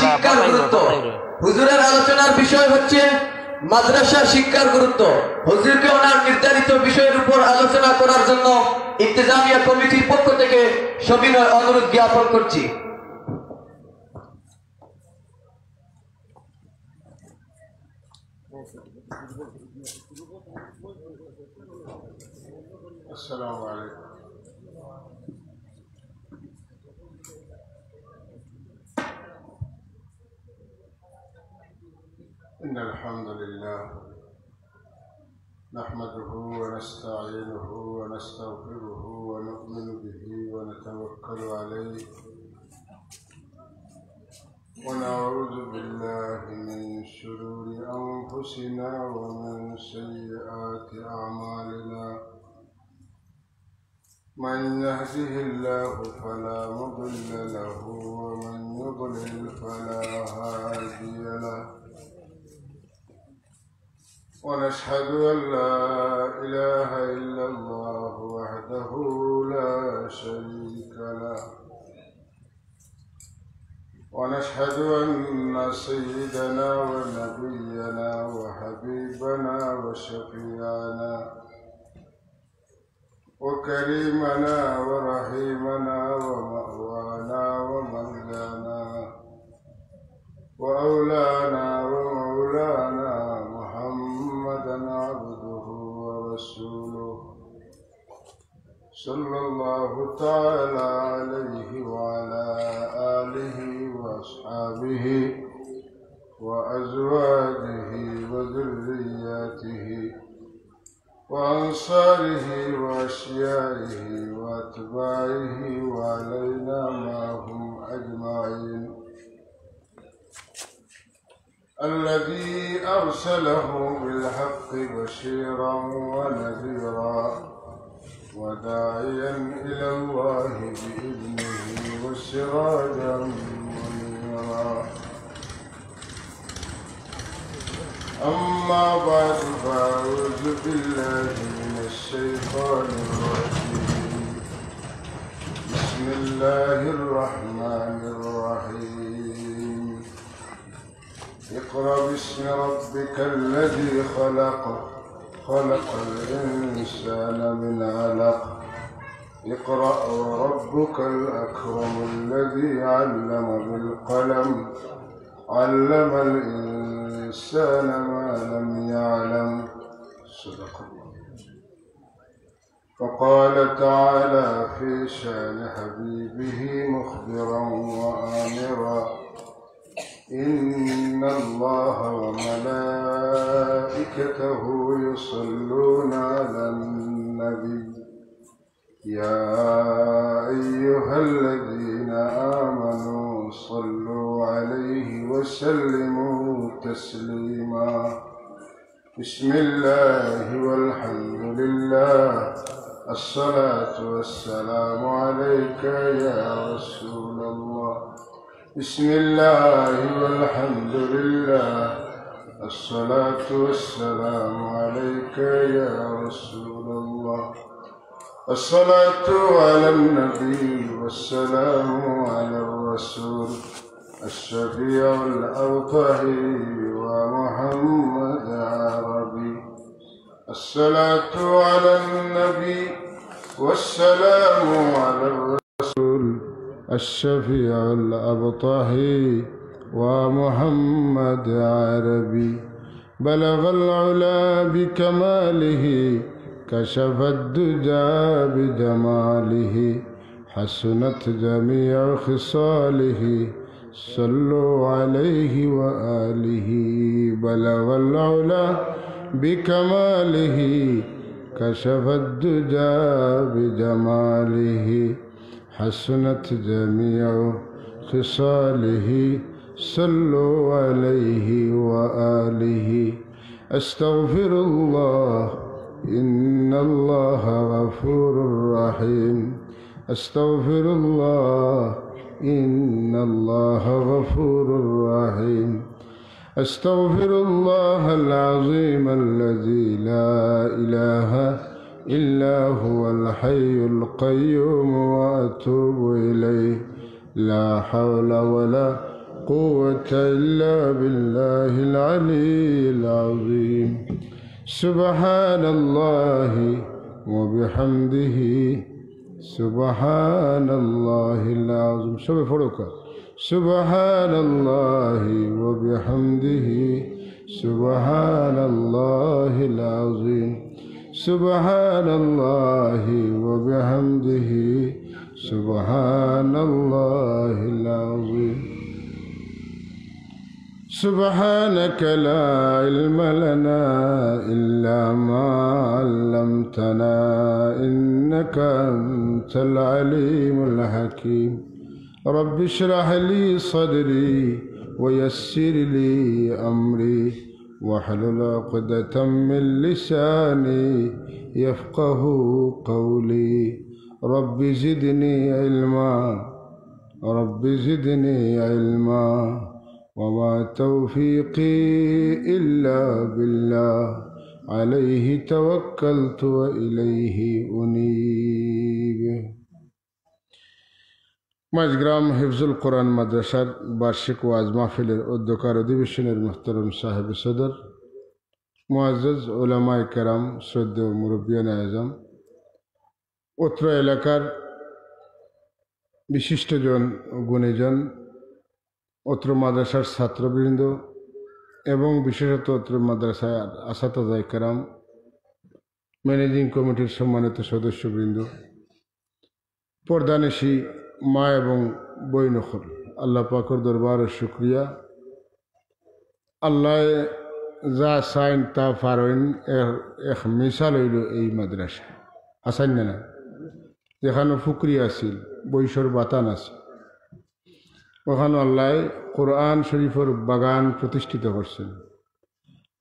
শিক্ষার গুরুত্ব। হুজুরের আলোচনার বিষয় হচ্ছে মাদ্রাসা শিক্ষার গুরুত্ব। হুজুরকে ওনার নির্ধারিত বিষয়ের উপর আলোচনা করার জন্য ইন্তেজামিয়া কমিটির পক্ষ থেকে সবিনয় অনুরোধ জ্ঞাপন করছি। আসসালামু আলাইকুম। إن الحمد لله نحمده ونستعينه ونستغفره ونؤمن به ونتوكل عليه ونعوذ بالله من شرور أنفسنا ومن سيئات أعمالنا من يهده الله فلا مضل له ومن يضلل فلا هادي له ونشهد أن لا إله إلا الله وحده لا شريك له ونشهد أن سيدنا ونبينا وحبيبنا وشفيعنا وكريمنا ورحيمنا ومأوانا ومولانا وأولانا ومولانا محمدا عبده ورسوله صلى الله تعالى عليه وعلى آله وأصحابه وأزواجه وذرياته وأنصاره وأشيائه وأتباعه وعلينا معهم أجمعين الذي أرسله بالحق بشيرا ونذيرا وداعيا إلى الله بإذنه وسراجا منيرا أما بعد فأعوذ بالله من الشيطان الرجيم بسم الله الرحمن الرحيم اقرأ باسم ربك الذي خلق خلق الإنسان من علق اقرأ وربك الأكرم الذي علم بالقلم علم الإنسان ما لم يعلم صدق الله. فقال تعالى في شأن حبيبه مخبرا وآمرا إن الله وملائكته يصلون على النبي يا أيها الذين آمنوا صلوا عليه وسلموا تسليما. بسم الله والحمد لله الصلاة والسلام عليك يا رسول الله. بسم الله والحمد لله الصلاة والسلام عليك يا رسول الله. الصلاة على النبي والسلام على الرسول الشفيع الأوطهي ومحمد عربي. الصلاة على النبي والسلام على الرسول الشفيع الأبطحي ومحمد عربي. بلغ العلا بكماله كشف الدجى بجماله حسنت جميع خصاله صلوا عليه وآله. بلغ العلا بكماله كشف الدجى بجماله حسنت جميع خصاله صلوا عليه وآله. أستغفر الله إن الله غفور رحيم. أستغفر الله إن الله غفور رحيم. أستغفر الله العظيم الذي لا إله إلا هو الحي القيوم وأتوب إليه. لا حول ولا قوة إلا بالله العلي العظيم سبحان الله وبحمده سبحان الله العظيم سبحان الله وبحمده سبحان الله العظيم سبحان الله وبحمده سبحان الله العظيم سبحانك لا علم لنا إلا ما علمتنا إنك أنت العليم الحكيم رب اشرح لي صدري ويسر لي أمري واحلل عقدة من لساني يفقه قولي رب زدني علما وما توفيقي إلا بالله عليه توكلت وإليه أنيب মাঝগ্রাম হিফজুল কোরআন মাদ্রাসার বার্ষিক ওয়াজ মাহফিলের অধ্যকার অধিবেশনের মুহতারাম সাহেব সদর মুআজ্জাজ উলামায়ে কেরাম শ্রদ্ধেয় মুরব্বিয়ান আযম অত্র এলাকার বিশিষ্টজন গুণীজন অত্র মাদ্রাসার ছাত্রবৃন্দ এবং বিশেষত অত্র মাদ্রাসায় আসাতাজায়ে কেরাম ম্যানেজিং কমিটির সম্মানিত সদস্যবৃন্দ পর্দানিশী মা এবং বৈনখল আল্লাহ পাকের দরবারে শুকরিয়া আল্লাহ যা চাইন তা পারেন এক মিসাল হইল এই মাদ্রাসা আসান না যেখানে ফুকরি আছিল বৈশর বাতান আছে ওখানে আল্লাহ কোরআন শরীফের বাগান প্রতিষ্ঠিত করছেন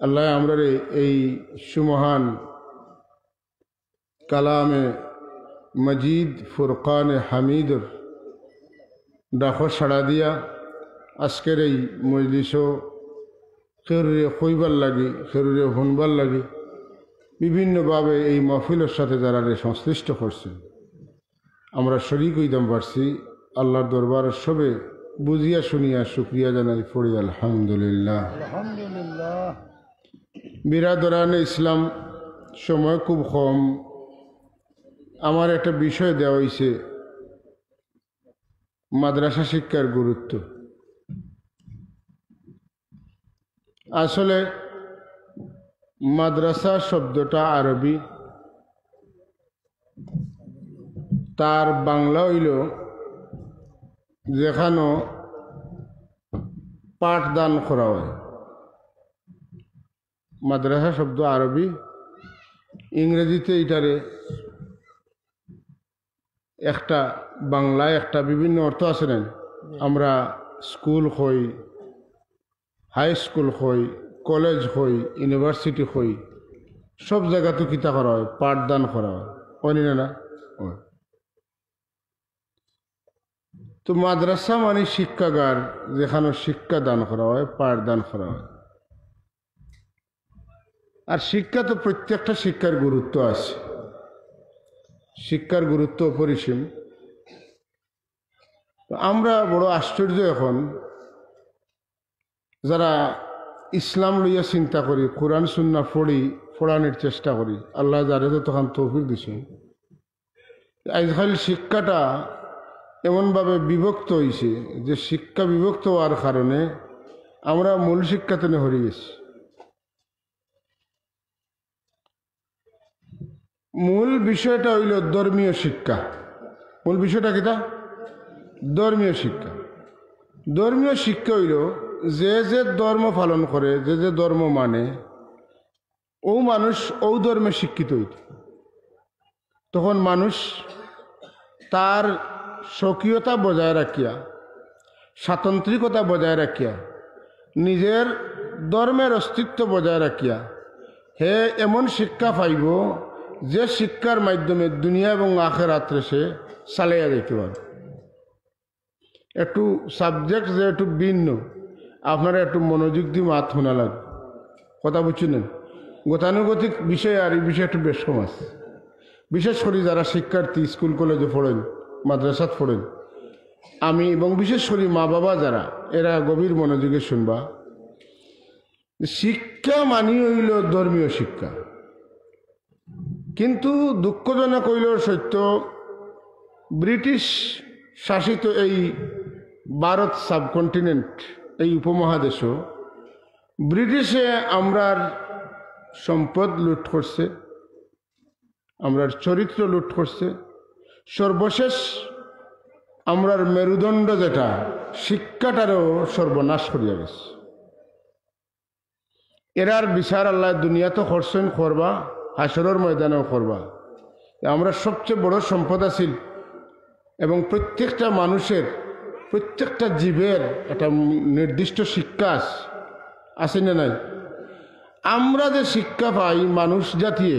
আল্লাহ আমরা এই সুমহান কালামে মজিদ ফুরকান হামিদর ডাকর সাড়া দিয়া আজকের এই মজলিসও খেরুরে কইবার লাগে খেরুরে শুনবার লাগে বিভিন্নভাবে এই মাহফিলের সাথে যারা সংশ্লিষ্ট করছেন আমরা শরীক হইতাম পারছি আল্লাহর দরবারের সবে বুঝিয়া শুনিয়া শুক্রিয়া জানাই পড়ি আলহামদুলিল্লাহ বিরাদরানে ইসলাম সময় খুব কম আমার একটা বিষয় দেওয়া হয়েছে মাদ্রাসা শিক্ষার গুরুত্ব আসলে মাদ্রাসা শব্দটা আরবি তার বাংলা হইল যেখানে পাঠদান করা হয় মাদ্রাসা শব্দ আরবি ইংরেজিতে এটারে একটা বাংলায় একটা বিভিন্ন অর্থ আছে না আমরা স্কুল হই হাই স্কুল হই কলেজ হই ইউনিভার্সিটি হই সব জায়গাতে কিতা করা হয় পাঠদান করা হয় হয়নি না হয় তো মাদ্রাসা মানে শিক্ষাগার যেখানে শিক্ষা দান করা হয় পাঠদান করা হয় আর শিক্ষা তো প্রত্যেকটা শিক্ষার গুরুত্ব আছে শিক্ষার গুরুত্ব অপরিসীম আমরা বড় আশ্চর্য এখন যারা ইসলাম লইয়া চিন্তা করি কোরআন সুন্নাহ পড়ানোর চেষ্টা করি আল্লাহ যারে তো তখন তৌফিক দিছে আজকাল শিক্ষাটা এমনভাবে বিভক্ত হয়েছে যে শিক্ষা বিভক্ত হওয়ার কারণে আমরা মূল শিক্ষাতে হারিয়ে গেছি মূল বিষয়টা হইল ধর্মীয় শিক্ষা মূল বিষয়টা কিটা ধর্মীয় শিক্ষা ধর্মীয় শিক্ষা হইল যে যে ধর্ম পালন করে যে যে ধর্ম মানে ও মানুষ ও ধর্মে শিক্ষিত হইত তখন মানুষ তার স্বকীয়তা বজায় রাখিয়া স্বাতন্ত্রিকতা বজায় রাখিয়া নিজের ধর্মের অস্তিত্ব বজায় রাখিয়া হে এমন শিক্ষা পাইব যে শিক্ষার মাধ্যমে দুনিয়া এবং আখিরাতে সে চালাইয়া যাইতে পারে একটু সাবজেক্ট যে একটু ভিন্ন আপনারা একটু মনোযোগ দিয়ে মাত শোনা লাগবে কথা বুঝছেন গতানুগতিক বিষয় আর এই বিষয় একটু বেশ কম আছে বিশেষ করে যারা শিক্ষার্থী স্কুল কলেজে পড়েন মাদ্রাসাত পড়েন আমি এবং বিশেষ করে মা বাবা যারা এরা গভীর মনোযোগে শুনবা, শিক্ষা মানি হইল ধর্মীয় শিক্ষা। কিন্তু দুঃখজনক হইল সত্য, ব্রিটিশ শাসিত এই ভারত সাবকন্টিনেন্ট, এই উপমহাদেশও ব্রিটিশে আমরার সম্পদ লুট করছে, আমরার চরিত্র লুট করছে, সর্বশেষ আমরার মেরুদণ্ড যেটা শিক্ষাটারও সর্বনাশ করিয়া গেছে। এরার বিচার আল্লাহ দুনিয়াতে করছেন, করবা, হাসরের ময়দানেও করবা। আমরা সবচেয়ে বড় সম্পদ আছিল এবং প্রত্যেকটা মানুষের, প্রত্যেকটা জীবের একটা নির্দিষ্ট শিক্ষা আছে না নাই? আমরা যে শিক্ষা পাই মানুষ জাতিয়ে,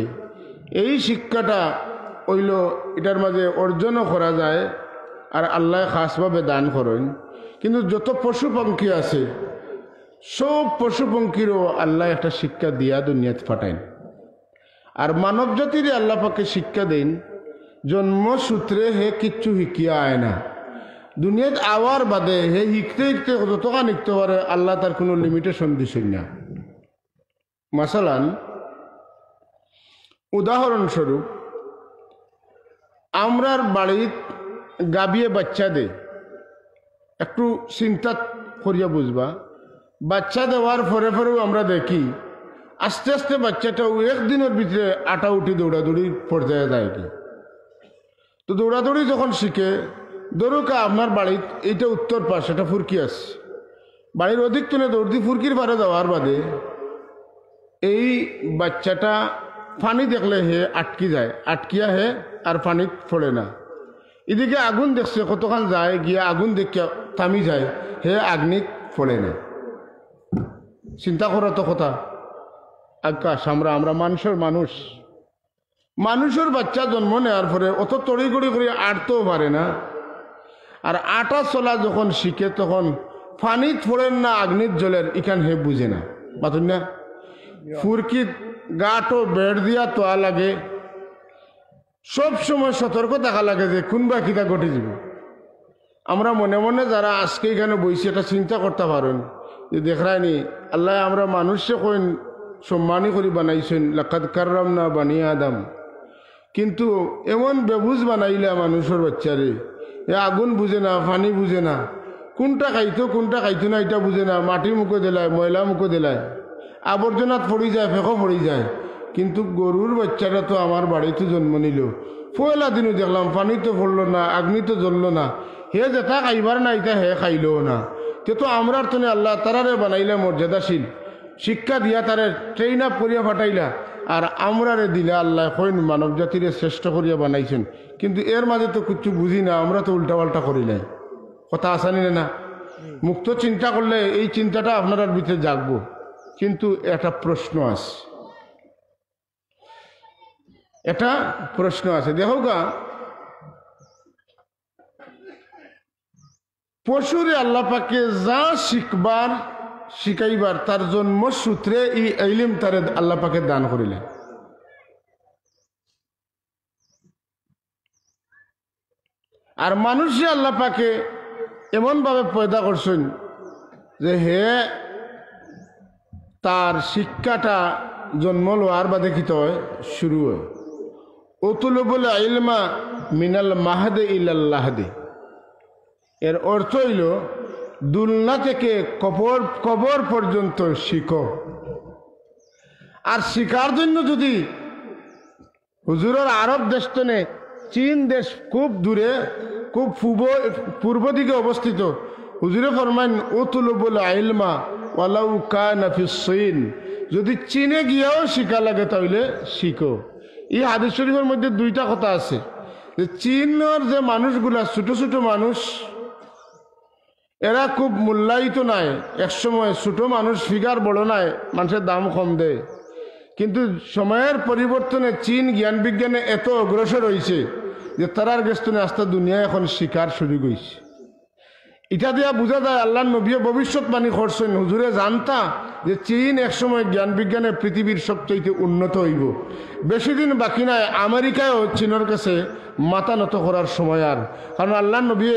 এই শিক্ষাটা হইল এটার মাঝে অর্জনও করা যায় আর আল্লাহ খাসভাবে দান করেন। কিন্তু যত পশু পঙ্খী আছে সব পশু পঙ্খীরও আল্লাহ একটা শিক্ষা দিয়া দুনিয়াতে পাঠাইন। আর মানব জাতির আল্লাহ পাকে শিক্ষা দেন, জন্মসূত্রে হে কিচ্ছু শিখিয়া আয় না, দুনিয়াত আওয়ার বাদে হে শিখতে শিখতে যতক্ষণ শিখতে পারে আল্লাহ তার কোনো লিমিটেশন দিছেন না। মাসালান উদাহরণস্বরূপ, আমরার বাড়িত গাবিয়ে বাচ্চা দে, একটু চিন্তা করিয়া বুঝবা, বাচ্চা দেওয়ার পরে পরেও আমরা দেখি আস্তে আস্তে বাচ্চাটাও একদিনের ভিতরে আটা উঠি দৌড়াদৌড়ি পর্যায়ে যায় কি। তো দৌড়াদৌড়ি যখন শিখে, ধরুকা আপনার বাড়িত এইটা উত্তর পাশ, এটা ফুরকি আছে, বাড়ির অধিক তুলে দৌড়দি ফুরকির পারে যাওয়ার বাদে এই বাচ্চাটা পানি দেখলে হে আটকি যায়, আটকিয়া হে আর পানিত পড়ে না। এদিকে আগুন দেখছে, কতক্ষণ যায় গিয়া আগুন দেখিয়া থামি যায়, হে আগ্নিত পড়ে না। চিন্তা করা তো কথা আকাশ। আমরা মানুষের বাচ্চা জন্ম নেওয়ার পরে অত তড়িগড়ি করে আটতেও পারে না। আর আটা চলা যখন শিখে তখন পানিত পড়েন না আগ্নিত জ্বলের, ইখান হে বুঝে না। বাতুন না ফুরকিত গাটো বেড় দিয়া তোয়া লাগে, সব সময় সতর্ক থাকা লাগে যে কোনবা কিতা ঘটে যাব। আমরা মনে মনে যারা আজকে এখানে বইছি এটা চিন্তা করতে পারেন যে দেখরাইনি আল্লাহ আমরা মানুষে কইন সম্মানী করে বানাইছেন, লাকাদ কাররামনা বানি আদম, কিন্তু এমন বেবুজ বানাইলা মানুষের বাচ্চারে, এ আগুন বুঝে না, পানি বুঝে না, কোনটা খাইতো কোনটা খাইতো না এটা বুঝে না, মাটি মুখে দিলায়, ময়লা মুখে দিলায়, আবর্জনাত পড়ি যায়, ফেঁকো পড়ি যায়। কিন্তু গরুর বাচ্চারা তো আমার বাড়িতে জন্ম নিল, পয়লা দিনও দেখলাম পানি তো পড়লো না, আগ্নি তো জ্বললো না, হে যেটা খাইবার না এটা হে খাইলও না। তো আমরার তো আল্লাহ তারারে বানাইলা মর্যাদাশীল, শিক্ষা দিয়া তারে ট্রেন আপ করিয়া পাঠাইলা, আর আমরারে দিলা আল্লাহ কইন মানব জাতিরে শ্রেষ্ঠ করিয়া বানাইছেন। কিন্তু এর মাঝে তো কিছু বুঝি না, আমরা তো উল্টাপাল্টা করি নাই। কথা আসানি না? মুক্ত চিন্তা করলে এই চিন্তাটা আপনার ভিতরে জাগবো। কিন্তু একটা প্রশ্ন আছে, দেখো গা, পশুরে আল্লাহ পাকে যা শিখাইবার তার জন্মসূত্রে এই ইলম তারে আল্লাহ পাকে দান করিলেন। আর মানুষে আল্লাহ পাকে এমন ভাবে পয়দা করছেন যে হে তার শিক্ষাটা জন্ম লওয়ার বাদে কি হয় শুরু হয়। উতলুবুল ইলমা মিনাল মাহদে ইলাল্লাহদে, এর অর্থ হইল দুলনা থেকে কবর পর্যন্ত শিখো। আর শিখার জন্য যদি হুজুরের আরব দেশ তনে চীন দেশ খুব দূরে, খুব পূর্ব দিকে অবস্থিত, হুজুরে ফরমাইন উতলুবুল ইলমা ওয়ালাউ কানা ফিস চীন, যদি চীনে গিয়েও শিখা লাগে তাহলে শিখো। এই হাদিস শরীফের মধ্যে দুইটা কথা আছে, যে চীনের যে মানুষগুলা ছোট ছোট মানুষ, এরা খুব মূল্যায়িত নাই। একসময় ছোট মানুষ ফিগার বড় নাই, মানুষের দাম কম দেয়। কিন্তু সময়ের পরিবর্তনে চীন জ্ঞান বিজ্ঞানে এত অগ্রসর হয়েছে যে তারার গেস্তনে আস্তে দুনিয়া এখন শিকার শুরু হয়েছে। এটা দিয়া বোঝা যায় আল্লাহ নবী ভবিষ্যৎবাণী করছেন, হুজুরে জানতা যে চীন একসময় জ্ঞান বিজ্ঞানে পৃথিবীর সবচেয়ে উন্নত হইব। বেশি দিন বাকি নাই আমেরিকায়ও চীনের কাছে মাথা নত করার সময়। আর কারণ আল্লাহ নবী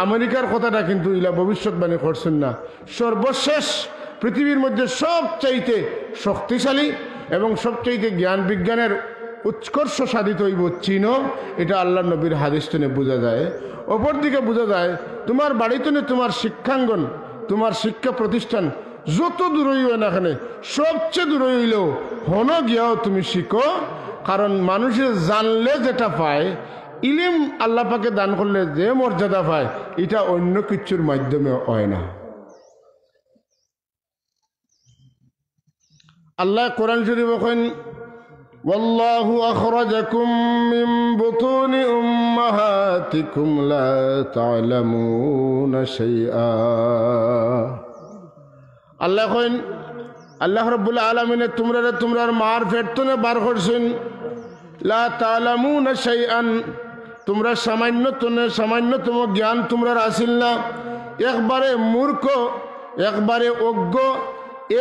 আমেরিকার কথাটা কিন্তু ইলা ভবিষ্যৎবাণী করছেন না। সর্বশেষ পৃথিবীর মধ্যে সবচাইতে শক্তিশালী এবং সবচাইতে জ্ঞান বিজ্ঞানের উৎকর্ষ সাধিত হইব চীনও, এটা আল্লাহ নবীর হাদিস থেকে বোঝা যায়। অপরদিকে বোঝা যায় তোমার বাড়িতে তোমার শিক্ষাঙ্গন, তোমার শিক্ষা প্রতিষ্ঠান যত দূরই হয় না কেন, সবচেয়ে দূরে হইলেও হন গিয়াও তুমি শিখো। কারণ মানুষের জানলে যেটা পায়, ইলিম আল্লাহ পাকে দান করলে যে মর্যাদা পায়, এটা অন্য কিছুর মাধ্যমে হয় না। আল্লাহ কোরআন শরীফ বলেন, والله أخرجكم من بطون أمهاتكم لا تعلمون شيئا। আল্লাহ কইন, আল্লাহ রাব্বুল আলামিন তোমরা মার পেট থেকে বার করছেন, লা তা'লামুনা শাইআন, তোমরা সামান্যতম জ্ঞান তোমরা আসিল না। একবারে মূর্খ, একবারে অজ্ঞ,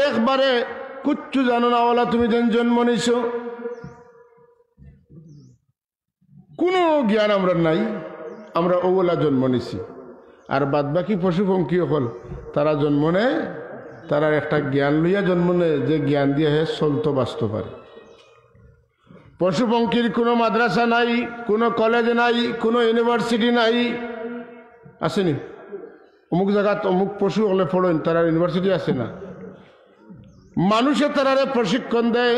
একবারে কুচ্ছু জানো না ওলা তুমি যেন জন্ম নিছ। কোনো জ্ঞান আমরা নাই, আমরা ওলা জন্ম নিছি। আর বাদ বাকি পশু পঙ্খী হল তারা জন্ম নেয়, তারা একটা জ্ঞান লইয়া জন্ম নেয়, যে জ্ঞান দিয়ে হে চলতে বাঁচতে পারে। পশু পঙ্খীর কোনো মাদ্রাসা নাই, কোনো কলেজ নাই, কোনো ইউনিভার্সিটি নাই। আসেনি অমুক জায়গাত অমুক পশু হলে পড়েন, তারা ইউনিভার্সিটি আছে না। মানুষে তারারে প্রশিক্ষণ দেয়,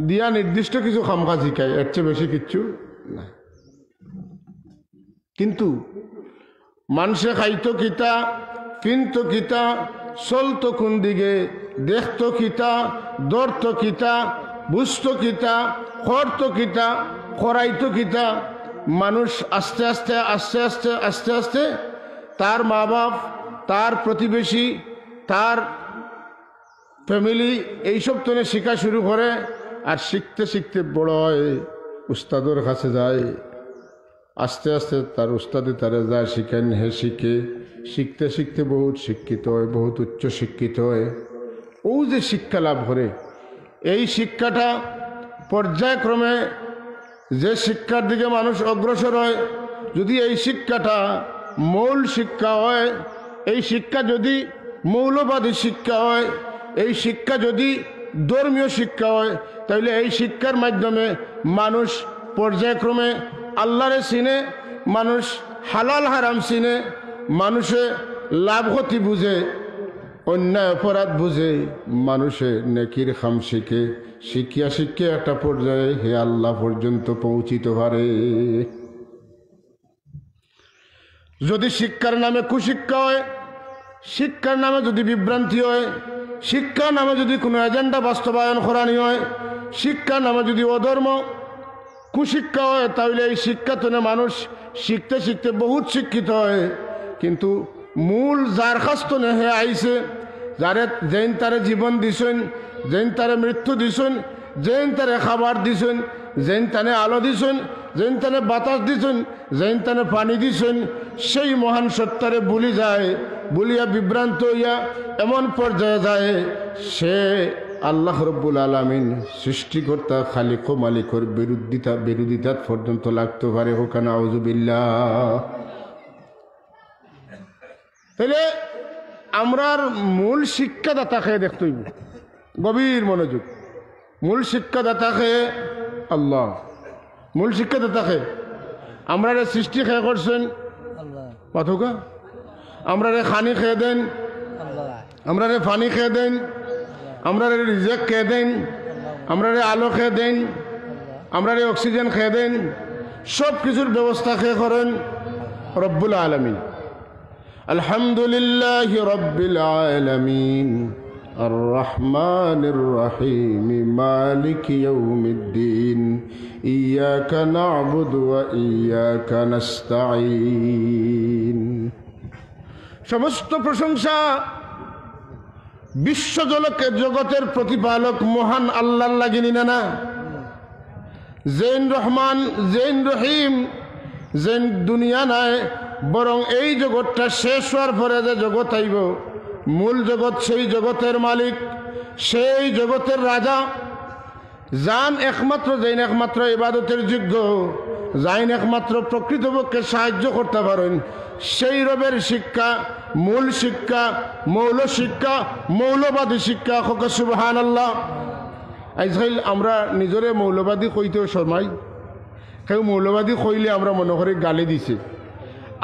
দিয়া নির্দিষ্ট কিছু খামখা শিখায়, এর চেয়ে বেশি কিচ্ছু না। কিন্তু মানুষে খাইতো কিতা, পিনতো কিতা, চলতো কোন দিকে, দেখতো কিতা, দৌড়তো কিতা, বুঝতো কিতা, করতো কিতা, করাইতো কিতা, মানুষ আস্তে আস্তে আস্তে আস্তে আস্তে আস্তে তার মা বাপ, তার প্রতিবেশী, তার ফ্যামিলি এইসব তো শেখা শুরু করে। আর শিখতে শিখতে বড় হয়, উস্তাদের কাছে যায়, আস্তে আস্তে তার উস্তাদে তারা যায় শিখেন, হে শিখে, শিখতে শিখতে বহুত শিক্ষিত হয়, বহুত উচ্চ শিক্ষিত হয়। ও যে শিক্ষা লাভ করে, এই শিক্ষাটা পর্যায়ক্রমে যে শিক্ষার দিকে মানুষ অগ্রসর হয়, যদি এই শিক্ষাটা মূল শিক্ষা হয়, এই শিক্ষা যদি মৌলবাদী শিক্ষা হয়, এই শিক্ষা যদি ধর্মীয় শিক্ষা হয়, তাহলে এই শিক্ষার মাধ্যমে মানুষ পর্যায়ক্রমে আল্লাহরে চিনে, মানুষ হালাল হারাম চিনে, মানুষে লাভ ক্ষতি বুঝে, অন্যায় অপরাধ বুঝে, মানুষে নেকির খাম শিখে, শিক্ষিয়া একটা পর্যায়ে হে আল্লাহ পর্যন্ত পৌঁছিতে পারে। যদি শিক্ষার নামে কুশিক্ষা হয়, শিক্ষার নামে যদি বিভ্রান্তি হয়, শিক্ষার নামে যদি কোনো এজেন্ডা বাস্তবায়ন করানি হয়, শিক্ষার নামে যদি অধর্ম কুশিক্ষা হয়, তাহলে এই শিক্ষা তো মানুষ শিখতে শিখতে বহুত শিক্ষিত হয়। কিন্তু মূল যার কাছ তো হে আইছে, যারে যেন তারে জীবন দিছেন, যেন তারে মৃত্যু দিছেন, যেন তারে খাবার দিছেন, যেন তানে আলো দিছেন, যেন তানে বাতাস দিছেন, যেন তানে পানি দিছেন, সেই মহান সত্তারে ভুলি যায়, বলিয়া বিভ্রান্ত হইয়া এমন পর্যায়ে যায় সে আল্লাহ রব্বুল আলামিন সৃষ্টিকর্তা খালিক ও মালিকর বিরোধিতা পর্যন্ত লাগতে পারে। হোক নাউযুবিল্লাহ। তাহলে আমরার মূল শিক্ষাদাতাকে দেখতে হইব, গভীর মনোযোগ। মূল শিক্ষাদাতাকে আল্লাহ, মূল শিক্ষাদাতাকে আমরা সৃষ্টি খেয়ে করছেন পাথকা, আমরা খানি খেয়ে দেন, আমরা পানি খেয়ে দেন, আমরা রিজেক খেয়ে দেন, আমরা আলো খেয়ে দেন, আমরা অক্সিজেন খেয়ে দেন, সব কিছুর ব্যবস্থা খেয়ে করেন রব্বুল আলামিন। আলহামদুলিল্লাহি রব্বিল আলামিন আর রহমানির রহিম মালিকি ইয়াউমিদ্দিন ইয়াকা না'বুদু ওয়া ইয়াকা নাস্তাঈন। সমস্ত প্রশংসা বিশ্ব জগতের প্রতিপালক মহান আল্লাহর লাগিনি না? জৈন রহমান, জৈন রহিম, জৈন দুনিয়া নাই বরং এই জগৎটা শেষ হওয়ার পরে যে জগৎ আইব, মূল জগৎ, সেই জগতের মালিক, সেই জগতের রাজা, যান একমাত্র, যেন একমাত্র ইবাদতের যোগ্য, যাইন একমাত্র প্রকৃতপক্ষে সাহায্য করতে পারেন, সেই রবের শিক্ষা, মূল শিক্ষা, মৌল শিক্ষা, মৌলবাদী শিক্ষা। হোক সুবহানাল্লাহ। আজকাল আমরা নিজরে মৌলবাদী কইতেও শর্মাই। কেউ মৌলবাদী কইলে আমরা মনে করি গালি দিছে।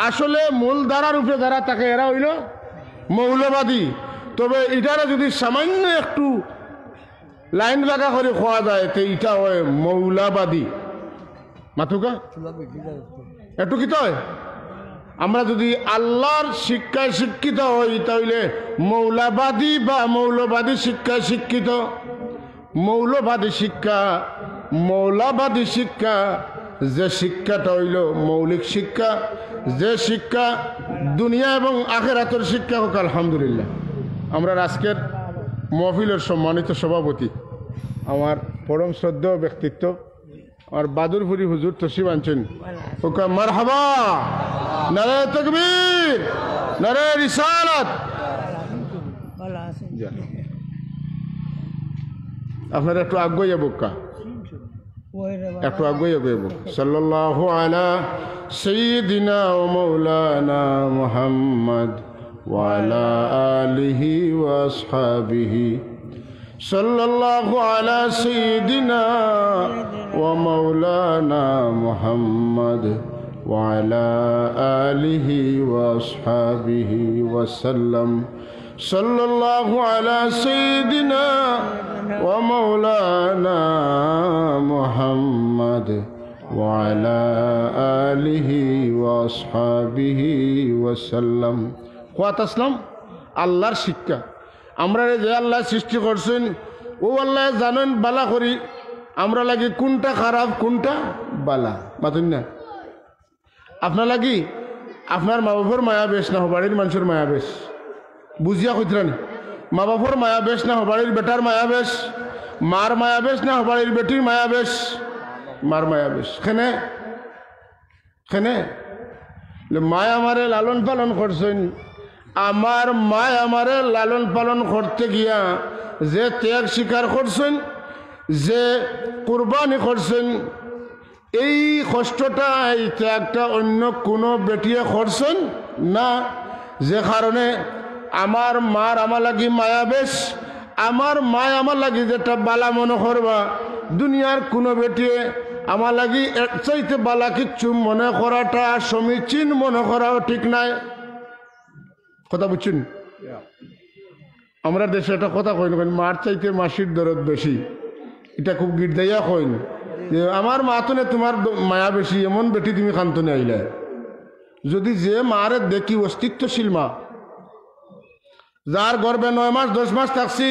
আসলে মূল ধারার উপরে যারা তাকে এরা হইল মৌলবাদী। তবে এটারা যদি সামান্য একটু লাইন লাগা করে খোয়া যায় তো এটা হয় মৌলাবাদী। মাথুকা একটু কি হয়? আমরা যদি আল্লাহর শিক্ষায় শিক্ষিত হই তাহলে মৌলবাদী বা মৌলবাদী শিক্ষায় শিক্ষিত। মৌলবাদী শিক্ষা, মৌলবাদী শিক্ষা, যে শিক্ষাটা হইল মৌলিক শিক্ষা, যে শিক্ষা দুনিয়া এবং আখিরাতের শিক্ষা। হোক আলহামদুলিল্লাহ। আমরা আজকের মহফিলের সম্মানিত সভাপতি, আমার পরম শ্রদ্ধেয় ব্যক্তিত্ব, আমার বাদুরপুরি হুজুর তসিব আনছেন। ওকে মারহাবা, নারে তাকবীর, নারে রিসালাত। আপনারা একটু আগুয়ে যাবো, একটু আগুয়ে যাবো। সাল্লাল্লাহু আলা সাইয়্যিদিনা ওয়া মাওলানা মুহাম্মদ ওয়া আলা আলিহি ওয়া আসহাবিহি। সাল্লাল্লাহু আলা সাইয়্যিদিনা ওয়া মাওলানা মুহাম্মদ ওয়া আলা আলিহি ওয়া আসহাবিহি ওয়া সাল্লাম। সাল্লাল্লাহু আলা সাইয়্যিদিনা ওয়া মাওলানা মুহাম্মদ ওয়া আলা আলিহি ওয়া আসহাবিহি ওয়া সাল্লাম। ওয়াত আসলাম আল্লাহর শিক্ষা। আমরা যে আল্লাহ সৃষ্টি করছেন ও আল্লাহ জানেন বালা করি আমরা লাগি কোনটা খারাপ কোনটা বালা। মাতুন না আপনার লাগি আপনার মা বাবার মায়া বেশ না বাড়ির মানুষের মায়া বেশ, বুঝিয়া কইতরানি? মা বাবার মায়া বেশ না বাড়ির বেটার মায়া বেশ, মার মায়া বেশ না বাড়ির বেটির মায়া বেশ, মার মায়া বেশ। খেনে খেনে মায় আমারে লালন পালন করছেন, আমার মায় আমারে লালন পালন করতে গিয়া যে ত্যাগ স্বীকার করছেন, যে কুরবানি করছেন, এই কষ্টটা, এই ত্যাগটা অন্য কোনো বেটিয়ে করছেন না। যে কারণে আমার মার আমার লাগি মায়া বেশ, আমার মায় আমার লাগি যেটা বালা মনে করবা দুনিয়ার কোনো বেটিয়ে আমার লাগি এক চাইতে বালা কিচ্ছু মনে করাটা সমীচীন মনে করাও ঠিক নাই। কথা বুঝছেন? আমরা দেশে একটা কথা কইন, মার চাইতে মাসির দরদ বেশি। এটা খুব গির্দাইয়া কইন যে আমার মা তো তোমার মায়া বেশি, এমন বেটি তুমি খান্তনে আইলে। যদি যে মারে দেখি অস্তিত্বশীল মা, যার গর্বে 9 মাস 10 মাস থাকছি,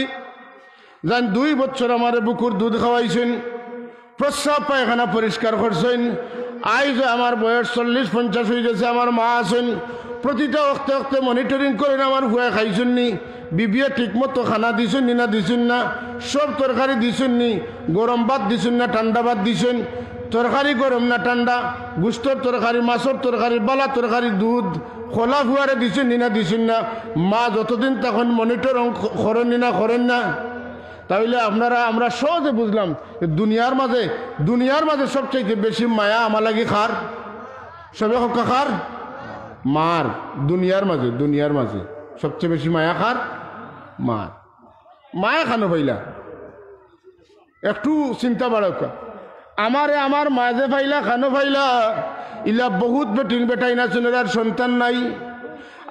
যান 2 বছর আমার বুকুর দুধ খাওয়াইছেন, প্রস্রাব পায়খানা পরিষ্কার করছেন, আজ আমার বয়স 40-50 হয়ে গেছে, আমার মা আছেন, প্রতিটা অক্তে অক্তে মনিটরিং করেন আমার ভুয়া খাইছেন নি, বিবিয়ে ঠিকমতো খানা দিছেন নি না দিছেন না, সব তরকারি দিছেন নি, গরম ভাত দিছেন না ঠান্ডা ভাত দিছেন, তরকারি গরম না ঠান্ডা, গুস্তর তরকারি, মাছের তরকারি, বালা তরকারি, দুধ খোলা ফুয়ারে দিছেন নি না দিছেন না, মা যতদিন তখন মনিটর করেন নি না করেন না। তাহলে আপনারা আমরা সহজে বুঝলাম দুনিয়ার মাঝে সবচেয়ে বেশি মায়া আমার লাগি খার, সবে হক খার মার। দুনিয়ার মাঝে সবচেয়ে বেশি মায়া খার মার। মায়া খানো পাইলা একটু চিন্তা বাড়কা, আমারে আমার মাঝে পাইলা খানো পাইলা, ইলা বহুত বেটিং বেটাই না চুনের সন্তান নাই।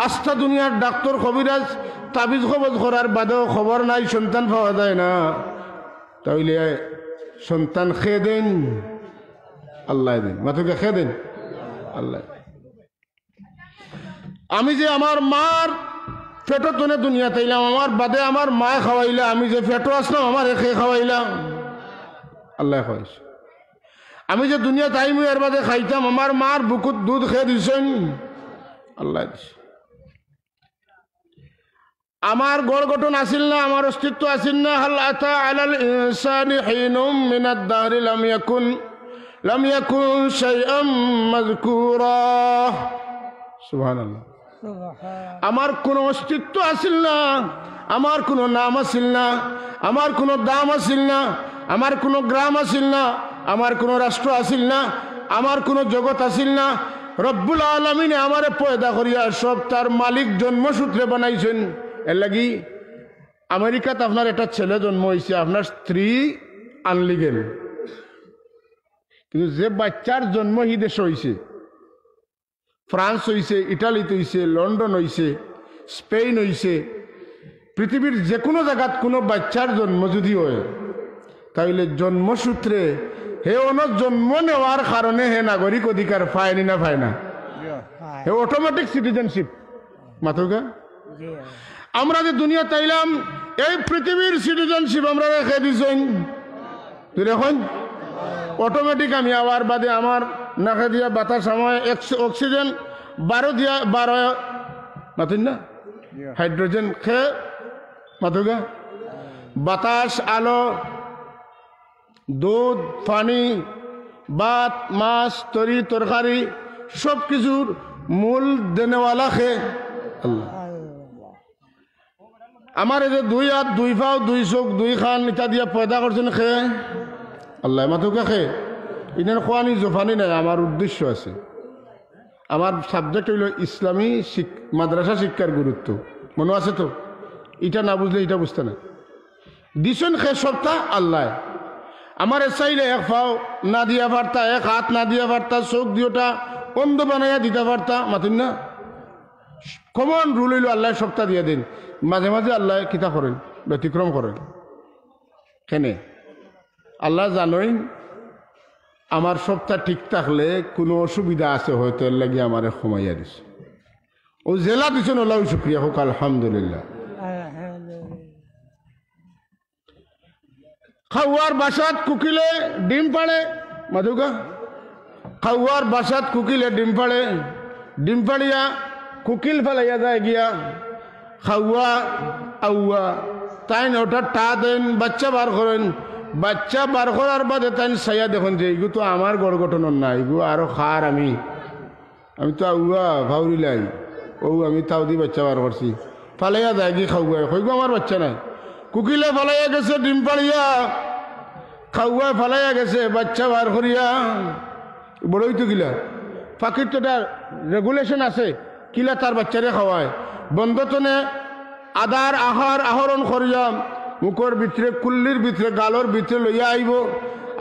আস্থা দুনিয়ার ডাক্তার কবিরাজ তাবিজ খবর করার বাদেও খবর নাই, সন্তান পাওয়া যায় না। তাইলে সন্তান খেয়ে দেন আল্লাহ দেন, মাথুকে খেয়ে দেন আল্লাহ। আমি যে আমার মার পেটো তনে দুনিয়া তাইলাম, আমার বাদে আমার মায় খাওয়াইলা, আমি যে পেটো আসলাম আমার খেয়ে খাওয়াইলাম আল্লাহ খাওয়াইছে। আমি যে দুনিয়া তাইমু এর বাদে খাইতাম, আমার মার বুকুত দুধ খেয়ে দিছেন আল্লাহ দিছে। আমার গড় গঠন আসিল না, আমার অস্তিত্ব আসিল না। হাল আতা আলাল ইনসানি হিনুম মিনাদ দাহরি লাম ইয়াকুন শাইআম মাযকুরা। সুবহানাল্লাহ। আমার কোনো অস্তিত্ব আসিল না, আমার কোনো নাম আসিল না, আমার কোনো দাম আসিল না, আমার কোনো গ্রাম আসিল না, আমার কোনো রাষ্ট্র আসিল না, আমার কোনো জগৎ আসিল না। রব্বুল আলামিনে আমারে পয়দা করিয়া সব তার মালিক জন্মসূত্রে বানাইছেন। এর লাগি আমেরিকাতে আপনার একটা ছেলে জন্ম হয়েছে, আপনার স্ত্রী আনলিগেল, কিন্তু যে বাচ্চার জন্ম হি দেশ হয়েছে, ফ্রান্স হয়েছে, ইটালিতে হয়েছে, লন্ডন হয়েছে, স্পেন হয়েছে, পৃথিবীর যে কোনো জায়গাত কোনো বাচ্চার জন্ম যদি হয়, তাইলে জন্মসূত্রে হে জন্ম নেওয়ার কারণে হে নাগরিক অধিকার পায়নি না পায় না, হে অটোমেটিক সিটিজেনশিপ মাথুকা। আমরা যে দুনিয়া তাইলাম এই পৃথিবীর সিটিজেনশিপ আমরা রেখে দিছেন, তুই দেখুন অটোমেটিক আমি আবার বাদে আমার নাকে দিয়া বাতাস সময় অক্সিজেন 12 দিয়া 12 মাতুন না হাইড্রোজেন খেয়ে মাথুকা, বাতাস, আলো, দুধ, পানি, ভাত, মাছ, তরি তরকারি সব কিছুর মূল দেনেওয়ালা খে আল্লাহ। আমার এই যে 2 হাত 2 পাও 2 চোখ 2 খান ইটা দিয়া পয়দা করছেন খে আল্লাহ মাথুকা খে। ইনার খোয়ানি জোফানি নাই, আমার উদ্দেশ্য আছে। আমার সাবজেক্ট হইল ইসলামী মাদ্রাসা শিক্ষার গুরুত্ব, মনে আছে তো? এটা না বুঝলে এটা বুঝতে না। দিছেন খে সপ্তাহ আল্লাহ আমার চাইলে 1 পাও না দিয়া পারতা, 1 হাত না দিয়া পারতা, চোখ দিওটা অন্ধ বানাইয়া দিতে পারতা, মাতুন না। কমন রুল হইল আল্লাহ সপ্তাহ দিয়ে দিন, মাঝে মাঝে আল্লাহ কিতা করেন, ব্যতিক্রম করেন। কেনে আল্লাহ জানোই আমার সপ্তাহ ঠিক থাকলে কোনো অসুবিধা আছে হয়তো, এর লাগে আমার সময়া দিছে, ও জেলা দিছেন আল্লাহ শুক্রিয়া হোক আলহামদুলিল্লাহ। খাওয়ার বাসাত কুকিলে ডিম পাড়ে মাধুকা, খাওয়ার বাসাত কুকিলে ডিম পাড়ে, ডিম পাড়িয়া কুকিল ফেলাইয়া যায় গিয়া খাওয়া আউয়া তাই ওটা টা দেন, বাচ্চা বার করেন, বাচ্চা বার করার বাদে তাই সাইয়া দেখুন যে এগু তো আমার গড় গঠনের না, এগু আরো খার আমি তো আউয়া ভাউরিলাই ও আমি তাও দি বাচ্চা বার করছি, ফালাইয়া যায় গিয়ে খাওয়া, কইগু আমার বাচ্চা নাই। কুকিলে ফালাইয়া গেছে ডিম পাড়িয়া, খাওয়া ফালাইয়া গেছে বাচ্চা বার করিয়া, বড়ই তো গিলা পাখির তো একটা রেগুলেশন আছে, কিলা তার বাচ্চারে খাওয়ায়, বন্ধতনে আদার আহার আহরণ করিয়া মুখর ভিতরে কুল্লির ভিতরে গালর ভিতরে লইয়া আইব,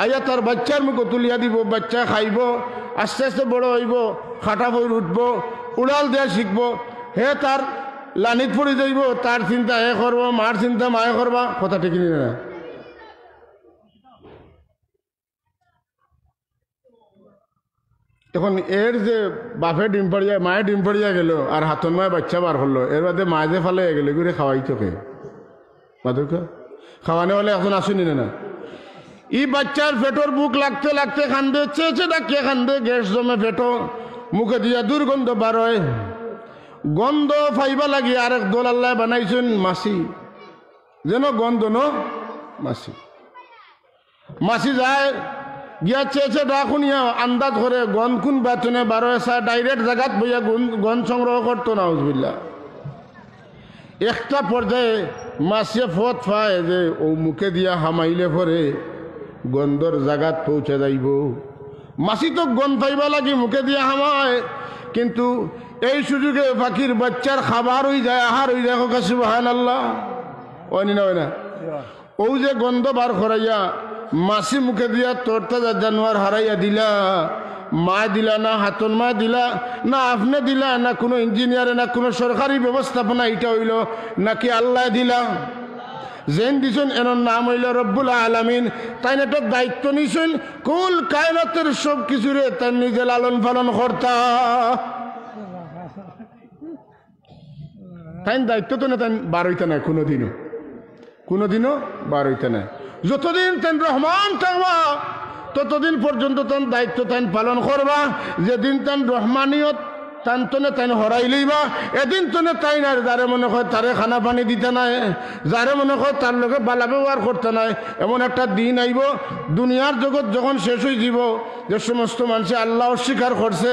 আইয়া তার বাচ্চার মুখে তুলিয়া দিব, বাচ্চা খাইব, আস্তে আস্তে বড় হইব, খাটা বই উঠব, উড়াল দেওয়া শিখব, হে তার লানিত পড়ে যাইব, তার চিন্তা হে করব, মার চিন্তা মায়ে করবা, কথা ঠিক না? এখন এর যে বাপে ডিম পাড়িয়া মায়ে ডিম পাড়িয়া গেল আর হাতন মায়ে বাচ্চা বার করলো, এর বাদে মায়ে যে ফালে গেল ঘুরে খাওয়াই তোকে মাধুকা খাওয়ানো হলে এখন আসুনি না। ই বাচ্চার পেটর বুক লাগতে লাগতে খান্দে, চেয়েছে ডাকিয়ে খান্দে, গ্যাস জমে পেটো, মুখে দিয়া দুর্গন্ধ বার হয়, গন্ধ ফাইবা লাগি আরেক দোল আল্লাহ বানাইছেন মাসি, যেন গন্ধ ন মাসি, মাসি যায় গিয়া চেয়েছে ডাকুনিয়া আন্দাজ করে গন কোন বেতনে 12 ডাইরেক্ট জায়গাত বইয়া গন সংগ্রহ করতো না উজবিল্লা। একটা পর্যায়ে মাসিয়ে ফত পায় যে ও মুখে দিয়া হামাইলে পরে গন্ধর জায়গাত পৌঁছে যাইব, মাসি তো গন্ধ পাইবা লাগি মুখে দিয়া হামায়, কিন্তু এই সুযোগে পাখির বাচ্চার খাবার হয়ে যায়, আহার হয়ে যায়, সুবহানাল্লাহ ওই না ওই না, ও যে গন্ধ বার করাইয়া মাসি মুখে দিয়া তোরতা জানোয়ার হারাইয়া দিলা, মা দিলা না, হাতন মা দিলা না, আপনি দিলা না, কোনো ইঞ্জিনিয়ারে না, কোনো সরকারি ব্যবস্থাপনা, এটা হইল নাকি আল্লাহ দিলা? যেন দিছেন এর নাম হইল রব্বুল আলামিন, তাই একটা দায়িত্ব নিছেন কুল কায়নাতের সব কিছুরে তার নিজে লালন পালন কর্তা, তাই দায়িত্ব তো না, তাই বার হইতে নাই কোনোদিনও বার হইতে নাই। যতদিন তেন রহমান থাকবা ততদিন পর্যন্ত তেন দায়িত্ব তেন পালন করবা, যেদিন তেন রহমানিয়ত তনে তাই হরাইলেই বা এদিন তনে তাই না যারে মনে হয় তারে খানা পানি দিতে নাই, যারে মনে হয় তার লোকে বালা ব্যবহার করতে নাই, এমন একটা দিন আইব দুনিয়ার জগৎ যখন শেষ হয়ে যাব, যে সমস্ত মানুষ আল্লাহ অস্বীকার করছে,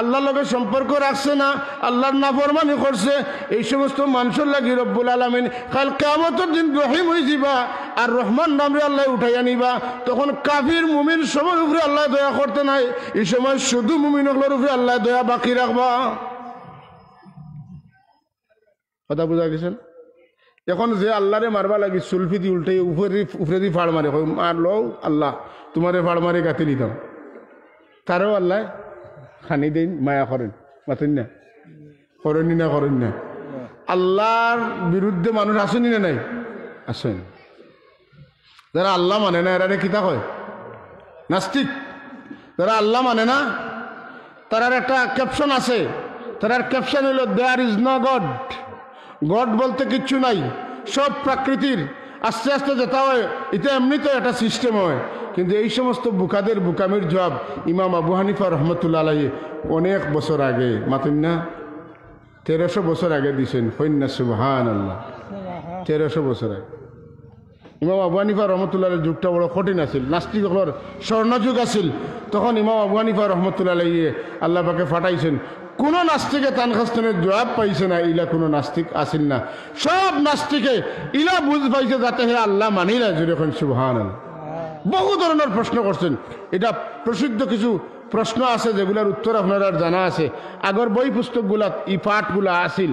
আল্লাহর লগে সম্পর্ক রাখছে না, আল্লাহর নাফরমানি করছে, এই সমস্ত মানুষের লাগি রব্বুল আলামিন কাল কিয়ামতের দিন রহিম হয়ে যাবা আর রহমান নামে আল্লাহ উঠাইয়া নিবা। তখন কাফির মুমিন সবার উপরে আল্লাহ দয়া করতে নাই, এই সময় শুধু মুমিন হলোর উপরে আল্লাহ দয়া বাকি রাখবা। কথা বুঝা গেছেন? এখন যে আল্লাহরে মারবা লাগি সুলফি দি উল্টে উপরে দি ফাড় মারে, মারলো আল্লাহ তোমারে ফাড় মারে গাতে দিতাম, তারও আল্লাহ খানি দিন মায়া করেন, মাতেন না করেনি না করেন না। আল্লাহর বিরুদ্ধে মানুষ আসেনি না নাই? আসেন। যারা আল্লাহ মানে না এরা কিতা কয়? নাস্তিক। যারা আল্লাহ মানে না তার একটা ক্যাপশন আছে, তার ক্যাপশন হইল there is no God. God বলতে কিচ্ছু নাই, সব প্রাকৃতির আস্তে আস্তে যেটা হয় এটা এমনিতে একটা সিস্টেম হয়। কিন্তু এই সমস্ত বুকাদের বুকামির জবাব ইমাম আবু হানিফা রহমতুল্লাহ আলাইহি অনেক বছর আগে, মাতুন না 1300 বছর আগে দিছেন। ফইন্না সুবহানাল্লাহ, 1300 বছর আগে। ইমাম আবু হানিফা রহমতুল্লাহ যুগটা বড় কঠিন আছিল, নাস্তিকসকলের স্বর্ণযুগ আছিল। তখন ইমাম আবু হানিফা রহমতুল্লাহ আলাইহি আল্লাহ পাকে ফাটাইছেন। কোনো নাস্তিকে তানখাস্তানের জবাব পাইছে না, ইলা কোনো নাস্তিক আসিল না। সব নাস্তিকে ইলা বুঝ পাইছে যাতে হে আল্লাহ মানি না, যেরকম সুবহানাল্লাহ। বহু ধরনের প্রশ্ন করছেন। এটা প্রসিদ্ধ কিছু প্রশ্ন আছে যেগুলার উত্তর আপনার জানা আছে। আগর বই পুস্তকগুলা ই পাঠগুলা আসিল,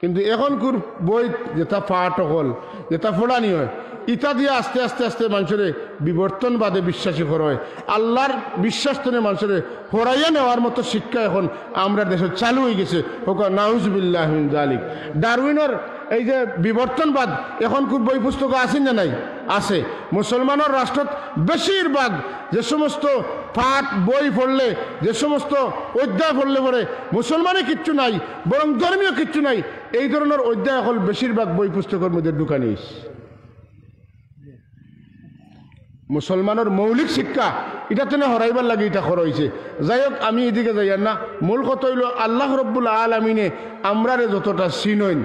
কিন্তু এখনকার বই যেটা পাঠ হল, যেটা ফোড়ানি হয়, ইটা দিয়ে আস্তে আস্তে আস্তে মানুষের বিবর্তনবাদে বিশ্বাসী করা হয়। আল্লাহর বিশ্বাস তনে মানুষের হরাইয়া নেওয়ার মতো শিক্ষা এখন আমরা দেশে চালু হয়ে গেছে। হোক নাউজুবিল্লাহ মিন যালিক। ডারউইনের এই যে বিবর্তনবাদ এখন খুব বই পুস্তক আছে না নাই? আছে। মুসলমানের রাষ্ট্রত বেশিরভাগ যে সমস্ত পাঠ বই পড়লে, যে সমস্ত অধ্যায় পড়লে পরে মুসলমানে কিচ্ছু নাই, বরং ধর্মীয় কিচ্ছু নাই, এই ধরনের অধ্যায় হল বেশিরভাগ বই পুস্তকের মধ্যে ঢুকানিস। মুসলমানের মৌলিক শিক্ষা এটা তেনে হরাইবার লাগে এটা হরাইছে। যাই হোক, আমি এদিকে যাই না। মূল কথা হইল আল্লাহ রব্বুল আলামিনে আমরারে যতটা চিনইন,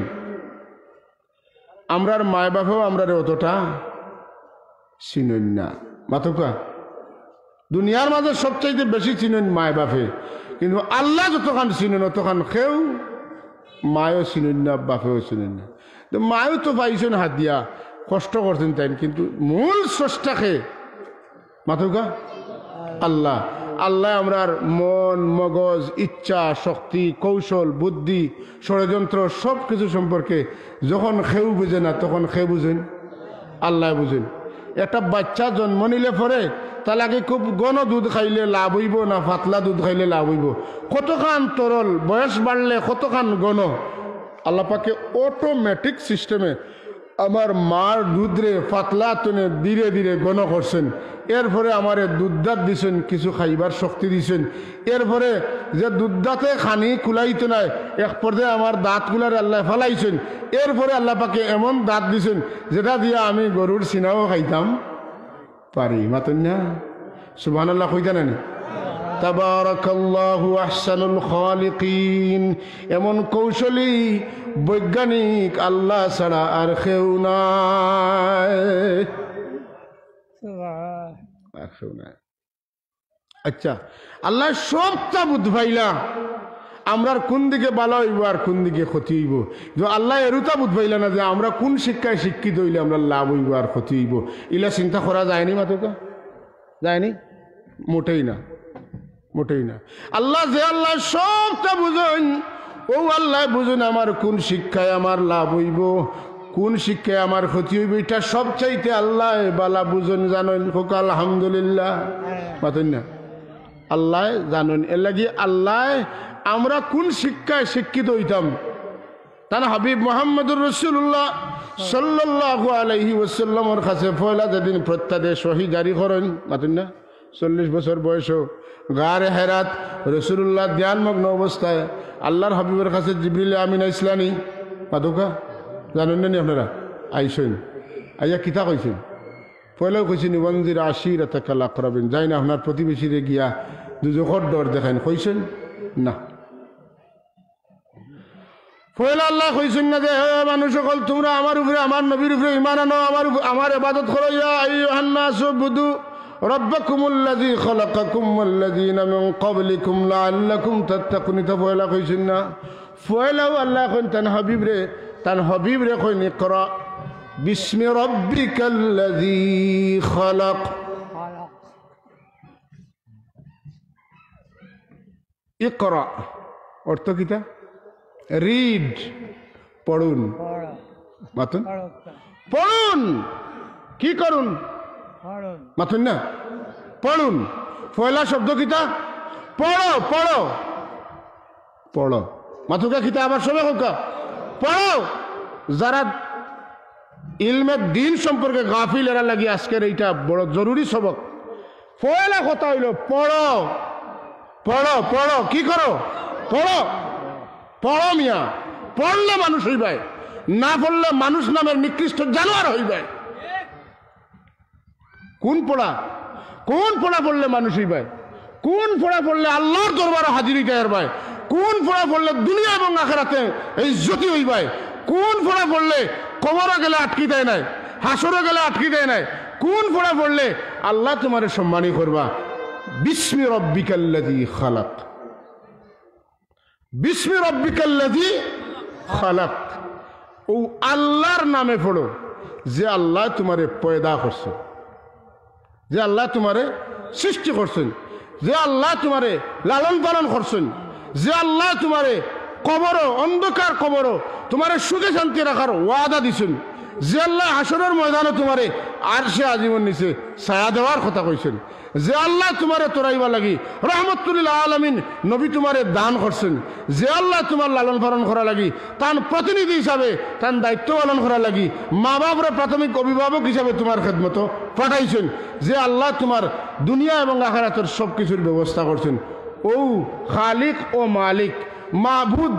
আমরার মায় বাপেও আমরারে অতটা চিনইন না। মাতকা দুনিয়ার মাঝে সবচাইতে বেশি চিনইন মায় বাপে, কিন্তু আল্লাহ যতখান চিনেন অতখান কেউ মায়ও চিনইন না, বাপেও চিনেন না। মায়ও তো পাইছেন হাত দিয়া, কষ্ট করছেন তাই, কিন্তু মূল স্রষ্টাকে মাথুকা আল্লাহ। আল্লাহ আমরার মন, মগজ, ইচ্ছা, শক্তি, কৌশল, বুদ্ধি, ষড়যন্ত্র সব কিছু সম্পর্কে যখন খেউ বুঝে না তখন খেয়ে বুঝেন আল্লাহ বুঝেন। একটা বাচ্চা জন্ম নিলে পরে তালাকে খুব ঘন দুধ খাইলে লাভ হইব না পাতলা দুধ খাইলে লাভ হইব, কতখান তরল, বয়স বাড়লে কতখান ঘন, আল্লাহ পাকে অটোমেটিক সিস্টেমে আমার মার দুধরে পাতলা তনে ধীরে ধীরে ঘন করছেন। এরপরে আমার দুধদাত দিছেন, কিছু খাইবার শক্তি দিছেন। এরপরে যে দুধদাতে খানি কুলাইতো নাই, এক পর্যায়ে আমার দাঁতগুলার আল্লাহ ফেলাইছেন। এরপরে আল্লাহ পাকে এমন দাঁত দিছেন যেটা দিয়ে আমি গরুর সিনাও খাইতাম পারি। মাতুন না সুবহানাল্লাহ কইতা না? তাবারাকাল্লাহু আহসানুল খালিকিন। এমন কৌশলী বৈজ্ঞানিক আল্লাহ ছাড়া আর কেউ নাই, আর কেউ নাই। আচ্ছা, আল্লাহ সবটা বুধ ভাইলা আমরার কোন দিকে ভালো হইব আর কোন দিকে ক্ষতি হইব। আল্লাহ এরুতা বুধ ভাইলা না যে আমরা কোন শিক্ষায় শিক্ষিত হইলে আমরা লাভ হইব আর ক্ষতি হইব। ইলা চিন্তা করা যায়নি মাতুকা? যায়নি? মোটেই না, মোটেই না। আল্লাহ যে আল্লাহ সবটা বুঝেন, ও আল্লাহ বুঝুন আমার কোন শিক্ষায় আমার লাভ হইব, কোন শিক্ষায় আমার ক্ষতি হইব, এটা সবচাইতে আল্লাহ বালা বুঝুন, জানেন। হোক আলহামদুলিল্লাহ। মাতেন না? আল্লাহ জানেন। এর লাগি আল্লাহ আমরা কোন শিক্ষায় শিক্ষিত হইতাম তার হাবিব মুহাম্মদুর রাসূলুল্লাহ সাল্লাল্লাহু আলাইহি ওয়াসাল্লামের কাছে পয়লা যেদিন প্রত্যাদেশ ওহী জারি করেন, মাতেন না? 40 বছর বয়স, গারে হেরাত, রসুল্লাহ ধ্যানমগ্ন অবস্থায় আল্লাহর হাবিবের কাছে জিবরিল আমিন ইসলানি মাদুকা জানেন না আপনারা? আইসেন, আইয়া কিতা কইছেন? পয়লাও কইছেন ওয়ানজির আশিরাতাকাল আকরাবিন, যাই না আপনার প্রতিবেশীরে গিয়া দুজখর ডর দেখান, কইছেন না? পয়লা আল্লাহ কইছেন না যে হে মানুষ সকল তোমরা আমার উপরে আমার নবীর উপরে ঈমান আনো আমার ইবাদত করো ইয়া আইয়ুহান নাসু বুদু রাব্বাকুমুল্লাযী খালাকাকুম ওয়াল্লাযীনা মিন ক্বাবলিকুম লাআল্লাকুম তাত্তাকুন। তো পয়লা কইছেন না, পয়লাও আল্লাহ কইন তান হাবিব রে কইন ইকরা বিসমি রাব্বিকাল্লাযী খালাক। ইকরা অর্থ কিতা? রিড, পড়ুন, মাতুন পড়ুন, কি করুন মাতুন না, পড়ুন। পয়লা শব্দ কিতা? পড়ো পড়ো পড়ো, মাথুকা কিতা আবার সবে হোকা পড়ো। যারা ইলমে দিন সম্পর্কে গাফিল এরা লাগি আজকের এইটা বড় জরুরি সবক। পয়লা কথা হইল পড়ো পড়ো পড়ো, কি করো? পড়ো পড়ো মিয়া। পড়লে মানুষ হইবাই, না পড়লে মানুষ নামের নিকৃষ্ট জানোয়ার হইবাই। কোন পড়া পড়লে মানুষ হইবাই? কোন পড়া পড়লে আল্লাহর দরবারে হাজির হইতে পারবাই? কোন পড়া পড়লে দুনিয়া এবং আখিরাতে ইজ্জতি হইবাই? কোন পড়া পড়লে কবরে গেলে আটকি দেয় নাই, হাসরে গেলে আটকি দেয় নাই? কোন পড়া পড়লে আল্লাহ তোমারে সম্মানী করবা? বিস্মি রব্বিকাল্লাযী খালাক, বিস্মি রব্বিকাল্লাযী খালাক। ও আল্লাহর নামে পড়ো যে আল্লাহ তোমারে পয়দা করছেন, যে আল্লাহ তোমারে সৃষ্টি করছেন, যে আল্লাহ তোমারে লালন পালন করছেন, যে আল্লাহ তোমারে কবরও অন্ধকার কবরও তোমারে সুখে শান্তি রাখার ওয়াদা দিছেন, যে আল্লাহ হাসরের ময়দানে তোমারে আরশে আজীবন নিচে ছায়া দেওয়ার কথা কইছেন, যে আল্লাহ তোমারে তোরাইবা লাগি রহমতুল আলামিন নবী তোমারে দান করছেন, যে আল্লাহ তোমার লালন পালন করা লাগি তার প্রতিনিধি হিসাবে তার দায়িত্ব পালন করা লাগি মা বাপরা প্রাথমিক অভিভাবক হিসাবে তোমার খেদমত পাঠাইছেন, যে আল্লাহ তোমার দুনিয়া এবং আখিরাতের সব কিছুর ব্যবস্থা করছেন। ও খালিক ও মালিক মাবুদ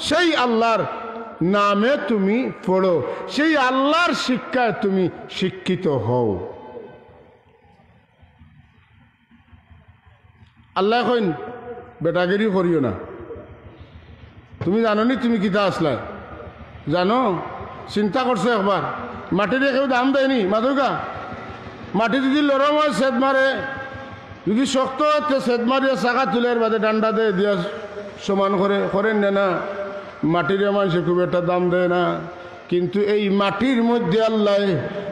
সেই আল্লাহর নামে তুমি পড়ো, সেই আল্লাহর শিক্ষায় তুমি শিক্ষিত হও। আল্লাহ কইন বেটাগিরি করিও না। তুমি জানো নি তুমি কিতা আসলা? জানো? চিন্তা করছো একবার? মাটি দিয়ে কেউ দাম দেয়নি মাদুরকা? মাটি যদি লরম হয় সেদ মারে, যদি শক্ত হয় সেদ মারিয়ে চাকা তুলের বাদে ডান্ডা দিয়ে দিয়া সমান করেন না। মাটির মানুষে খুব একটা দাম দেয় না, কিন্তু এই মাটির মধ্যে আল্লাহ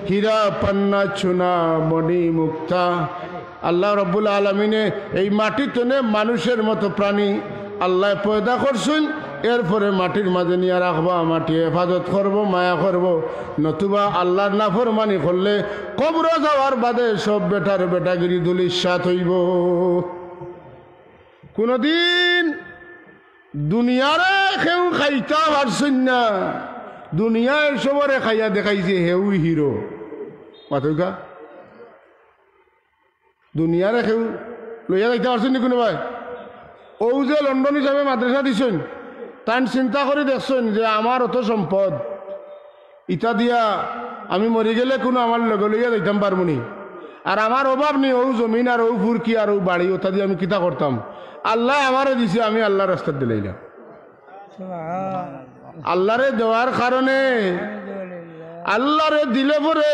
হীরা পান্না সোনা মণি মুক্তা আল্লাহ রব্বুল আলমিনে এই মাটি তনে মানুষের মতো প্রাণী আল্লাহ পয়দা করছেন। এরপরে মাটির মাঝে নিয়ে রাখবা, মাটি হেফাজত করবো, মায়া করবো, নতুবা আল্লাহর নাফরমানি করলে কবর যাওয়ার বাদে সব বেটার বেটাগিরি দুলির সাথ হইব। কোনদিন দুনিয়ারে কেউ খাইতা পারছেন না, দুনিয়ায় সবরে খাইয়া দেখাইছে হেউ হিরো মাথা। দুনিয়ারে কেউ লইয়া যাইতে পারছেন নি কোনো ভাই? ও যে লন্ডন হিসাবে মাদ্রাসা দিছেন, তাই চিন্তা করে দেখছেন যে আমার অত সম্পদ ইটা দিয়া আমি মরি গেলে কোনো আমার লগে লইয়া যাইতাম পারবো নি, আর আমার অভাব নেই ও জমিন আর ও ফুরকি আর ও বাড়ি, ওটা দিয়ে আমি কিতা করতাম? আল্লাহ আমারে দিছে, আমি আল্লাহর রাস্তায় দিলাইলাম। আল্লাহরে দেওয়ার কারণে আল্লাহরে দিলে পরে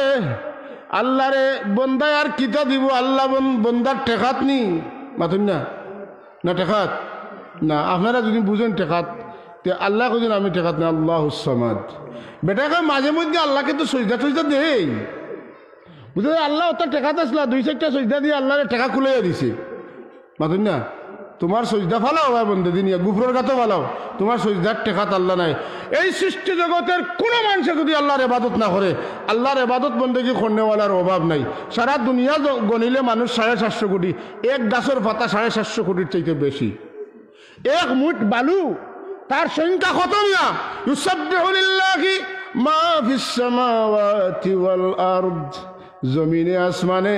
আল্লাহরে বন্দায় আর কিতা দিব? আল্লাহ বন্দার টেকাত নি মাতুন না, না টেকাত না। আপনারা যদি বুঝেন টেকাত, তে আল্লাহ কইছেন আমি টেকাত না, আল্লাহুস সামাদ। বেটাকে মাঝে মধ্যে আল্লাহকে তো সজদা টজদা দেই, বুঝলেন? আল্লাহ ওটা টেকাত আসলা, 2-4টা সজদা দিয়ে আল্লাহরে টেকা খুলাইয়া দিছে মাতুন না। তোমার সজদা ফালাও ভাই বন্ধু দিনিয়া গুফরের গাতো ফালাও, তোমার সজদার টেকাত আল্লাহ নাই। এই সৃষ্টি জগতের কোনো মানুষে যদি আল্লাহর ইবাদত না করে, আল্লাহর ইবাদত বন্দেগী করনেওয়ালার অভাব নাই। সারা দুনিয়া গণিলে মানুষ 750 কোটি, এক গাছের পাতা 750 কোটির চাইতে বেশি। এক মুঠ বালু তার সংখ্যা কত মিয়া? ইউসাব্বিহু লিল্লাহি মা ফিস সামাওয়াতি ওয়াল আরদ। জমিনে আসমানে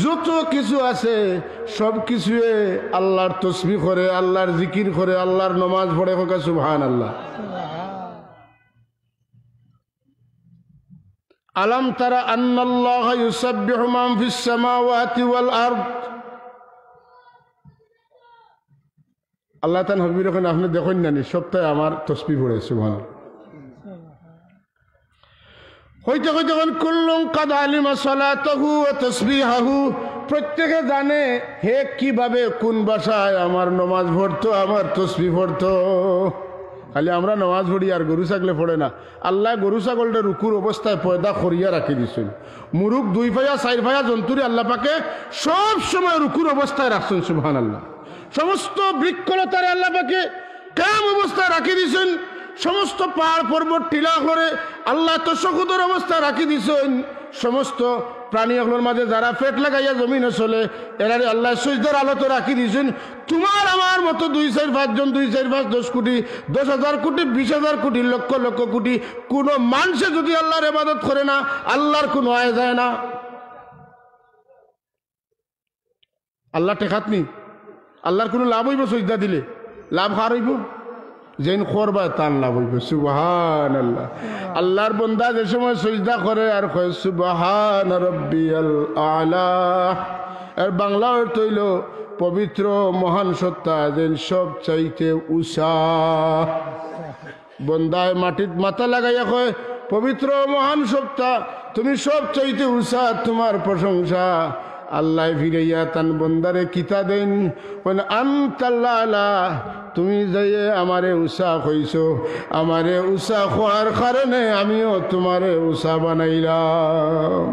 যত কিছু আছে সব কিছুয়ে আল্লাহর তসবিহ করে, আল্লাহর জিকির করে, আল্লাহর নামাজ পড়ে, হোক সুবহানাল্লাহ। আলাম তারা আন্নাল্লাহা ইউসাব্বিহু মান ফিস সামাওয়াতি ওয়াল আরদ। আল্লাহ তাআলা হবির ওখানে আপনি দেখেন না, সপ্তাহে আমার তসবিহ পড়ে সুবহানাল্লাহ। হইতে হইতে কুল্লুম কাদ আলিমা সালাতাহু ওয়া তাসবিহাহু, প্রত্যেকে জানে হে কিভাবে কোন ভাষায় আমার নামাজ পড়তো, আমার তসবিহ পড়তো। খালি আমরা নামাজ পড়ি আর গরু ছাগলে পড়ে না। আল্লাহ গরু ছাগলটা রুকুর অবস্থায় পয়দা করিয়া রাখি দিছেন। মুরুখ 2 পায়া 4 পায়া জন্তুরে আল্লাহ পাকে সব সময় রুকুর অবস্থায় রাখছেন। সুবহানাল্লাহ। সমস্ত বৃক্ষলতারে আল্লাহ পাকে কাম অবস্থায় রাখি দিছেন। সমস্ত পাহাড় পর্বত টিলা করে আল্লাহ তশহুদের অবস্থায় রাখি দিছেন। সমস্ত প্রাণীগুলোর মাঝে যারা পেট লাগাইয়া জমিনে চলে এরারে আল্লাহ সজদার আলোতে রাখি দিয়েছেন। তোমার আমার মতো 2-4-5 জন, 2-4-5 10 কোটি, 10,000 কোটি, 20,000 কোটি, লক্ষ লক্ষ কোটি কোন মানুষে যদি আল্লাহর ইবাদত করে না, আল্লাহর কোনো আয় যায় না। আল্লাহ টেকাত নি, আল্লাহর কোনো লাভ হইব? সজদা দিলে লাভ হার হইব? যেন করবা তার লাভ হইব। সুবহানাল্লাহ। আল্লাহর বান্দা যে সময় সজদা করে আর কয় সুবহান রাব্বিয়াল আলা, এর বাংলা অর্থ হইল পবিত্র মহান সত্তা যেন সব চাইতে উষা। বন্দায় মাটিত মাথা লাগাইয়া কয় পবিত্র মহান সত্তা তুমি সব চাইতে উষা, তোমার প্রশংসা। আল্লাহ ফিরাইয়া তান বন্দারে কিতা দেন, আনতাল্লাহ তুমি যাইয়ে আমারে উষা কইছো, আমারে উষা খোয়ার কারণে আমিও তোমারে উষা বানাইলাম।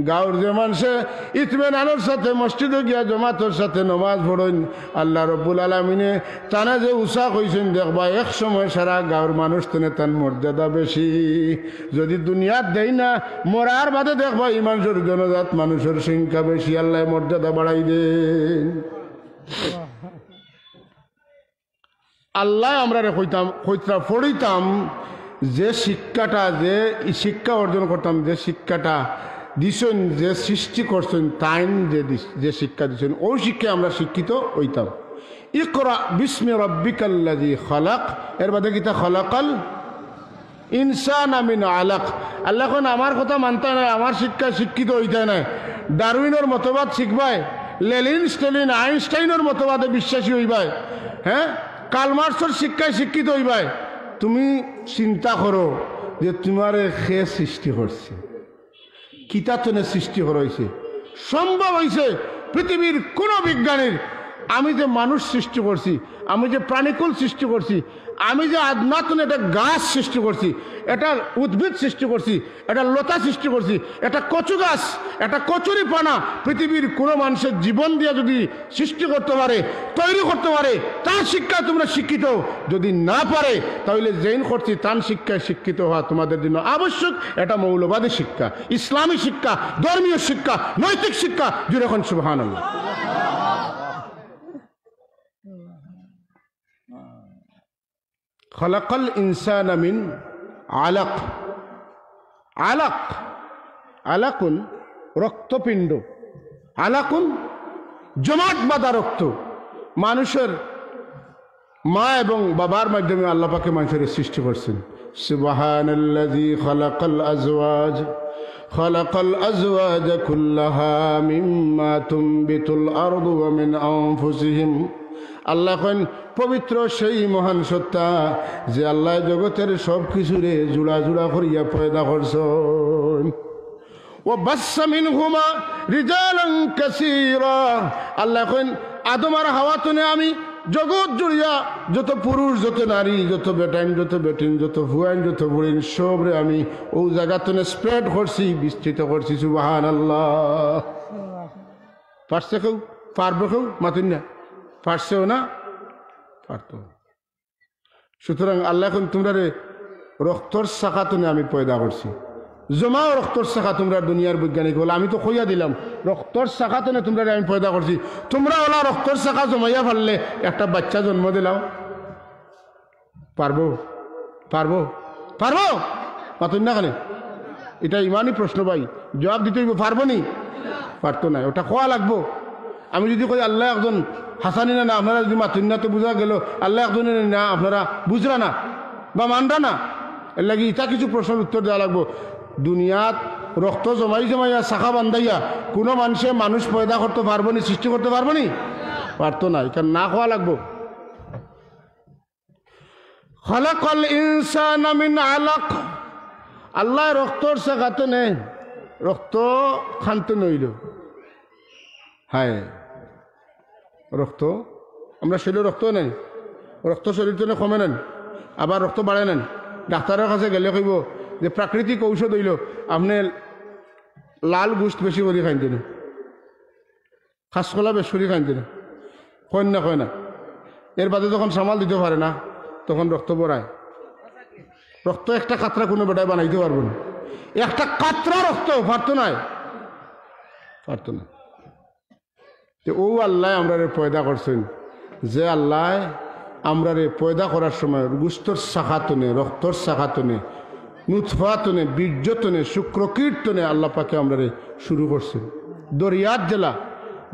গাঁর যে মানুষে ইতমেনানোর সাথে মসজিদে গিয়া জমাতর সাথে নমাজ পড়েন, আল্লাহ রব্বুল আলমিনে তানা যে উষা কইছেন দেখবা এক সময় সারা গাঁর মানুষ তেনে তার মর্যাদা বেশি। যদি দুনিয়াত দেই না, মরার বাদে দেখবা এই মানুষের জনজাত মানুষের সংখ্যা বেশি, আল্লাহ মর্যাদা বাড়াই দেন। আল্লাহ আমরা পড়িতাম যে শিক্ষাটা, যে শিক্ষা অর্জন করতাম, যে শিক্ষাটা দিছেন, যে সৃষ্টি করছেন তাইন যে শিক্ষা দিচ্ছেন, ওই শিক্ষায় আমরা শিক্ষিত হইতাম। ইকরা বিস্মি রাব্বিকাল্লাযী খালাক, এর বাদে কিতা খালাকাল ইনসানা মিন আলাক। আল্লাহ কোন আমার কথা মানতে নাই, আমার শিক্ষায় শিক্ষিত হইতে নাই। ডারউইনের মতবাদ শিখবায়, লেনিন স্টেলিন আইনস্টাইনের মতবাদে বিশ্বাসী হইবায়, হ্যাঁ, কালমার্সের শিক্ষায় শিক্ষিত হইবায়। তুমি চিন্তা করো যে তোমারে খে সৃষ্টি করছে, কিতাতনে সৃষ্টি হয়েছে, সম্ভব হয়েছে পৃথিবীর কোন বিজ্ঞানীর? আমি যে মানুষ সৃষ্টি করছি, আমি যে প্রাণীকুল সৃষ্টি করছি, আমি যে আদনাতনে একটা গাছ সৃষ্টি করছি, এটা উদ্ভিদ সৃষ্টি করছি, এটা লতা সৃষ্টি করছি, এটা কচু গাছ, এটা কচুরি পানা, পৃথিবীর কোনো মানুষের জীবন দিয়ে যদি সৃষ্টি করতে পারে, তৈরি করতে পারে, তার শিক্ষায় তোমরা শিক্ষিত। যদি না পারে তাহলে জেন করছি তার শিক্ষায় শিক্ষিত হওয়া তোমাদের জন্য আবশ্যক। এটা মৌলবাদী শিক্ষা, ইসলামী শিক্ষা, ধর্মীয় শিক্ষা, নৈতিক শিক্ষা। যেরকম সুবহানাল্লাহ। খলাকাল ইনসানা মিন আলাক। আলাক, আলাকুন রক্তপিণ্ড, আলাকুন জমাট বাঁধা রক্ত। মানুষের মা এবং বাবার মাধ্যমে আল্লাহ পাকে মানুষের সৃষ্টি করছেন। সুবহানাল্লাযী খালাকাল আজওয়াজ, খালাকাল আজওয়াজ কুল্লাহা মিম্মা তুনবিতুল আরদু ওয়া মিন আনফুসিহিম। আল্লাহ কন পবিত্র সেই মহান সত্তা যে আল্লাহ জগতের সব কিছুরে জুড়া জুড়া করিয়া পয়দা করছেন। ও বাসসা মিনহুমা রিজালান কাসীরা। আল্লাহ কন আদম আর হাওয়া তনে আমি জগৎ জুড়িয়া যত পুরুষ, যত নারী, যত বেটাইন, যত বেটিন, যত ভুয়াইন, যত বুড়িন সবরে আমি ও জায়গা তনে স্প্রেড করছি, বিস্তৃত করছি। সুবহানাল্লাহ। পারছে কেউ? পারবে কেউ? মাতুন না, পারছেও না, পারত। সুতরাং আল্লাহ এখন তোমরা রক্তর শাখাতনে আমি পয়দা করছি। জমাও রক্তর শাখা তোমরা দুনিয়ার বৈজ্ঞানিক বলে, আমি তো কইয়া দিলাম রক্তর শাখাতনে তোমরা আমি পয়দা করছি। তোমরা ওলা রক্তর শাখা জমাইয়া ফেললে একটা বাচ্চা জন্ম দিলাম, পারবো? পারবো? পারবো? পাতুন না কেন? এটা ইমানই প্রশ্ন ভাই, জবাব দিতে হইব। পারবো নি? পারতো না, ওটা কোয়া লাগবো। আমি যদি কই আল্লাহ একজন হাসানি না, আপনারা যদি মাতুন না তো বুঝা গেল আল্লাহ একজনের না, আপনারা বুঝরা না বা মানরা না। এর লাগে ইটা কিছু প্রশ্নের উত্তর দেওয়া লাগবো। দুনিয়াত রক্ত জমাই জমাইয়া শাখা বান্ধাইয়া কোনো মানুষে মানুষ পয়দা করতে পারবো নি, সৃষ্টি করতে পারবো নি? পারতো না, এখানে না খাওয়া লাগবো। খালাকাল ইনসানা মিন আলাক। আল্লাহ রক্তর সাকাতে নেই রক্ত খানতে নইল হায় রক্ত আমরা শরীরে রক্ত নেই রক্ত শরীর তো কমে নেন আবার রক্ত বাড়ে নেন ডাক্তারের কাছে গেলে কইব যে প্রাকৃতিক ঔষধ হইল আপনি লাল গোস্ত বেশি করে খাইতে না খাসকলা বেশ করে খাইতে না কয় না এর বাদে যখন সামাল দিতে পারে না তখন রক্ত বড়ায় রক্ত একটা কাতরা কোনো বেটায় বানাইতে পারবো না একটা কাতরা রক্ত পারতো না তো ও আল্লাহ আমরা পয়দা করছেন যে আল্লাহ আমরা পয়দা করার সময় গুস্তর শাখাতনে রক্তর শাখাতনে নুৎফাতনে বীর্যতনে শুক্রকীর্তনে আল্লাহ পাকে আমরা শুরু করছেন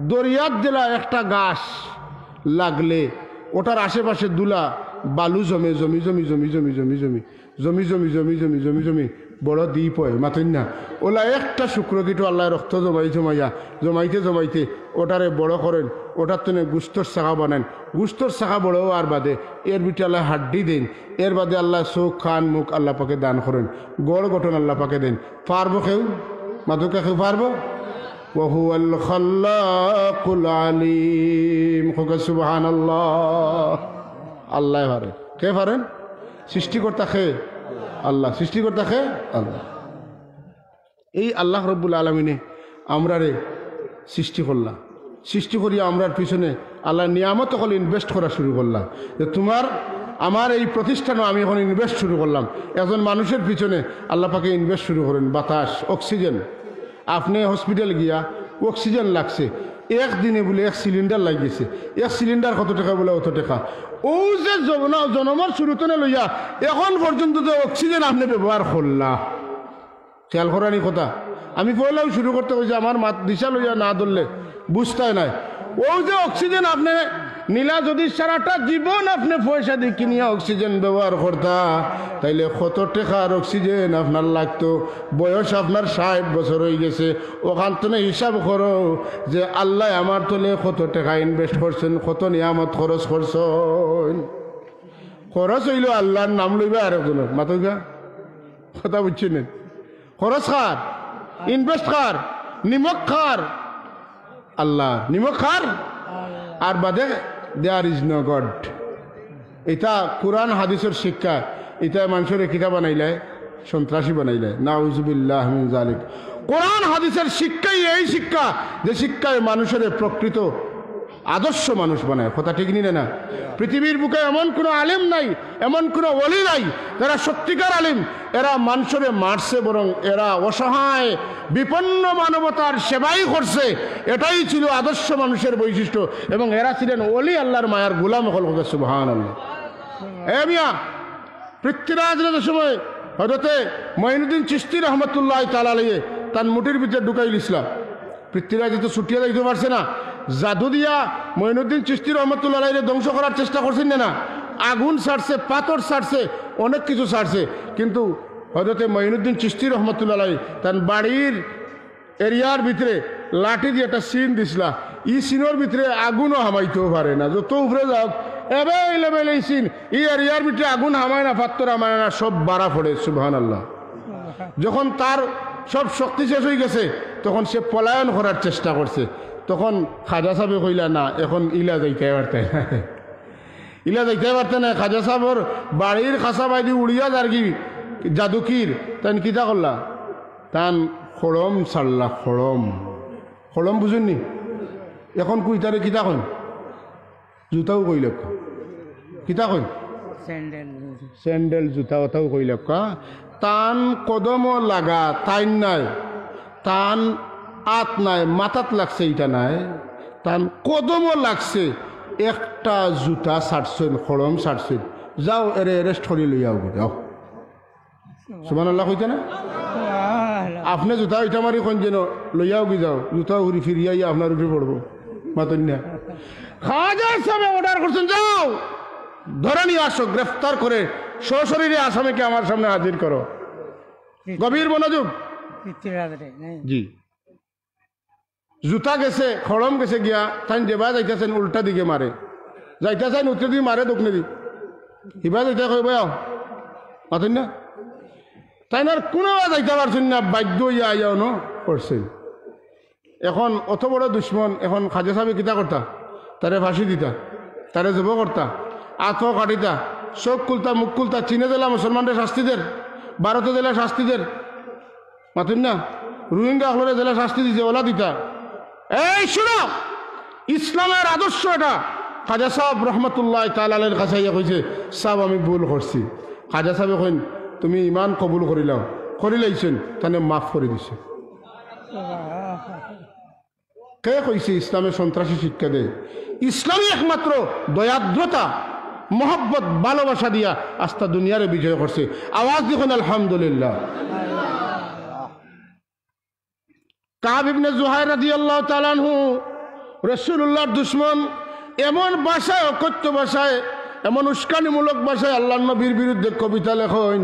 দরিয়াত জেলা একটা গাছ লাগলে ওটার আশেপাশে দুলা বালু জমে জমি বড় দ্বীপ হয় মাতেন না ওলা একটা শুক্রকীট আল্লাহ রক্ত জমাইতে ওটারে বড় করেন ওটার তনে গুস্তর শাখা বানেন গুস্তর শাখা বড় আর বাদে এর বিটে আল্লাহ হাড্ডি দেন এর বাদে আল্লাহ চোখ খান মুখ আল্লাহ পাকে দান করেন গড় গঠন আল্লাহ পাকে দেন পারবো কেউ মাদুকে কেউ পারবো ওহুয়াল খাল্লাকুল আলিম সুবহানাল্লাহ আল্লাহ পারে কে পারেন সৃষ্টিকর্তা খে আল্লাহ সৃষ্টিকর্তা খে আল্লাহ এই আল্লাহ রব্বুল আলমিনে আমরা সৃষ্টি করলাম সৃষ্টি করিয়া আমরার পিছনে আল্লাহ নিয়ামত হল ইনভেস্ট করা শুরু করলাম যে আমার এই প্রতিষ্ঠানও আমি এখন ইনভেস্ট শুরু করলাম একজন মানুষের পিছনে আল্লাহ পাকে ইনভেস্ট শুরু করেন বাতাস অক্সিজেন আপনি হসপিটাল গিয়া অক্সিজেন লাগছে একদিনে বলে এক সিলিন্ডার লাগিয়েছে এক সিলিন্ডার কত টাকা বলে অত টাকা ও যে জনমর শুরুতে লইয়া এখন পর্যন্ত যে অক্সিজেন আপনি ব্যবহার করলা খেয়াল করানি কথা আমি পয়লাও শুরু করতে হয়েছে আমার দিশা লইয়া না ধরলে বুঝতে নাই ও যে অক্সিজেন আপনি নীলা যদি সারাটা জীবন আপনি পয়সা দিয়ে কিনিয়া অক্সিজেন ব্যবহার করতা তাইলে কত টাকার অক্সিজেন আপনার লাগতো বয়স আপনার 60 বছর হয়ে গেছে ওখান থেকে হিসাব করো যে আল্লাহ আমার তোলে কত টাকা ইনভেস্ট করছেন কত নিয়ামত খরচ করছেন খরচ হইল আল্লাহর নাম লইবে আর একজনের মাতকা কথা বুঝছেন খরচ খার ইনভেস্ট খার নিমক খার আল্লাহ নিমক খার আর বাদে দেয়ার ইজ নো গড এটা কোরআন হাদিসের শিক্ষা এটা মানুষের কিতা বানাইলে সন্ত্রাসী বানাইলে নাউজুবিল্লাহ মিন যালিক কোরআন হাদিসের শিক্ষাই এই শিক্ষা যে শিক্ষায় মানুষের প্রকৃত আদর্শ মানুষ বানায় কথা ঠিক নিলে না পৃথিবীর বুকে এমন কোনো আলেম নাই এমন কোনো ওলি নাই যারা সত্যিকার আলেম এরা মানুষরে মারছে বরং এরা অসহায় বিপন্ন মানবতার সেবাই করছে এটাই ছিল আদর্শ মানুষের বৈশিষ্ট্য এবং এরা ছিলেন ওলি আল্লাহর মায়ার গোলাম হল সুবহানাল্লাহ এ মিয়া পৃথ্বীরাজ সময় হযরতে মঈনুদ্দিন চিশতি রহমতুল্লাহ তাআলা আলাইহি তার মুঠির ভিতরে ঢুকাইল ইসলাম পৃথ্বীরাজ তো ছুটিয়ে দিতে পারছে না জাদু দিয়া মঈনুদ্দিন চিশতি রহমতুল্লাহ আলাইহি ধ্বংস করার চেষ্টা করছেন না আগুন ছাড়ছে পাথর ছাড়ছে অনেক কিছু ছাড়ছে কিন্তু হযরতে মঈনুদ্দিন চিশতি রহমতুল্লাহ আলাইহি তার বাড়ির এরিয়ার ভিতরে লাঠি দিয়ে একটা সিন দিছিলা ই সিনের ভিতরে আগুনও হামাইতেও পারে না যত উপরে যাও এভেলেবেল এই সিন ই এরিয়ার ভিতরে আগুন হামায় না পাত্তর হামায় না সব বাড়া পড়ে সুবহানাল্লাহ যখন তার সব শক্তি শেষ হয়ে গেছে তখন সে পলায়ন করার চেষ্টা করছে তখন খাজা সাহেব কইলা না এখন ইলা যাইতে পারতে না ইলা যাইতে পারতে না খাজা সাহেবর বাড়ির খাসা বাইদি উড়িয়া যার কি জাদুকির তান কিতা করলা তান খড়ম ছাড়লা খড়ম বুঝুননি এখন কুইতারে কিতা কইন জুতাও কইল কিতা কইন স্যান্ডেল জুতা ওটাও কইল তান কদমও লাগা তাইন নাই তান আত নাই মাথাত লাগছে এটা নাই তান কদমও লাগছে একটা জুতা ছাড়ছেন খড়ম ছাড়ছেন যাও এরে এরেস্ট করি লইয়াও যাও সুবহানাল্লাহ কইতে না আপনি জুতা ইটা মারি কোন যেন লইয়াও গি যাও জুতা উড়ি ফিরিয়াই আপনার উঠে পড়বো মাতন না খাজা সাহেব অর্ডার করছেন যাও ধরে নিয়ে আসো গ্রেফতার করে সশরীরে আসামিকে আমার সামনে হাজির করো গভীর মনোযোগ জি জুতা গেছে খড়ম গেছে গিয়া তাই যেবা যাইতেছেন উল্টা দিকে মারে যাইতেছেন উত্তর দিকে মারে দক্ষিণে দিক হিবা যাইতে কইব মাতন না তাই না কোনো যাইতে পারছেন না, বাধ্য হইয়া আইয়াও ন করছেন। এখন অত বড় দুশ্মন, এখন খাজা সাহেব কিতা করতা? তারে ফাঁসি দিতা, তারে জব করতা, আত কাটিতা, চোখ খুলতা, মুখ খুলতা, চীনে দিলা মুসলমানদের শাস্তিদের, ভারতে দিলা শাস্তিদের, মাতুন না রোহিঙ্গা হলরে দিলা শাস্তি দিছে, ওলা দিতা। এই শুনো, ইসলামের আদর্শ এটা। খাজা সাহেব রহমতুল্লাহ তাআলার কাছে ইয়া কইছে, সাহেব আমি ভুল করছি। খাজা সাহেব কইন তুমি ইমান কবুল করিলাম, করি লাইছেন, তাহলে মাফ করে দিছে। কে কইছে ইসলামের সন্ত্রাসী শিক্ষা দেয়? ইসলামই একমাত্র দয়াদ্রতা, মোহব্বত, ভালোবাসা দিয়া আস্থা দুনিয়ারে বিজয় করছে। আওয়াজ দেখুন আলহামদুলিল্লাহ। কাব ইবনে জুহাইর রাদিয়াল্লাহু তাআলা আনহু রাসূলুল্লাহর দুশমন, এমন ভাষায়, অকথ্য ভাষায়, এমন উস্কানিমূলক ভাষায় আল্লাহ নবীর বিরুদ্ধে কবিতা লেখেন,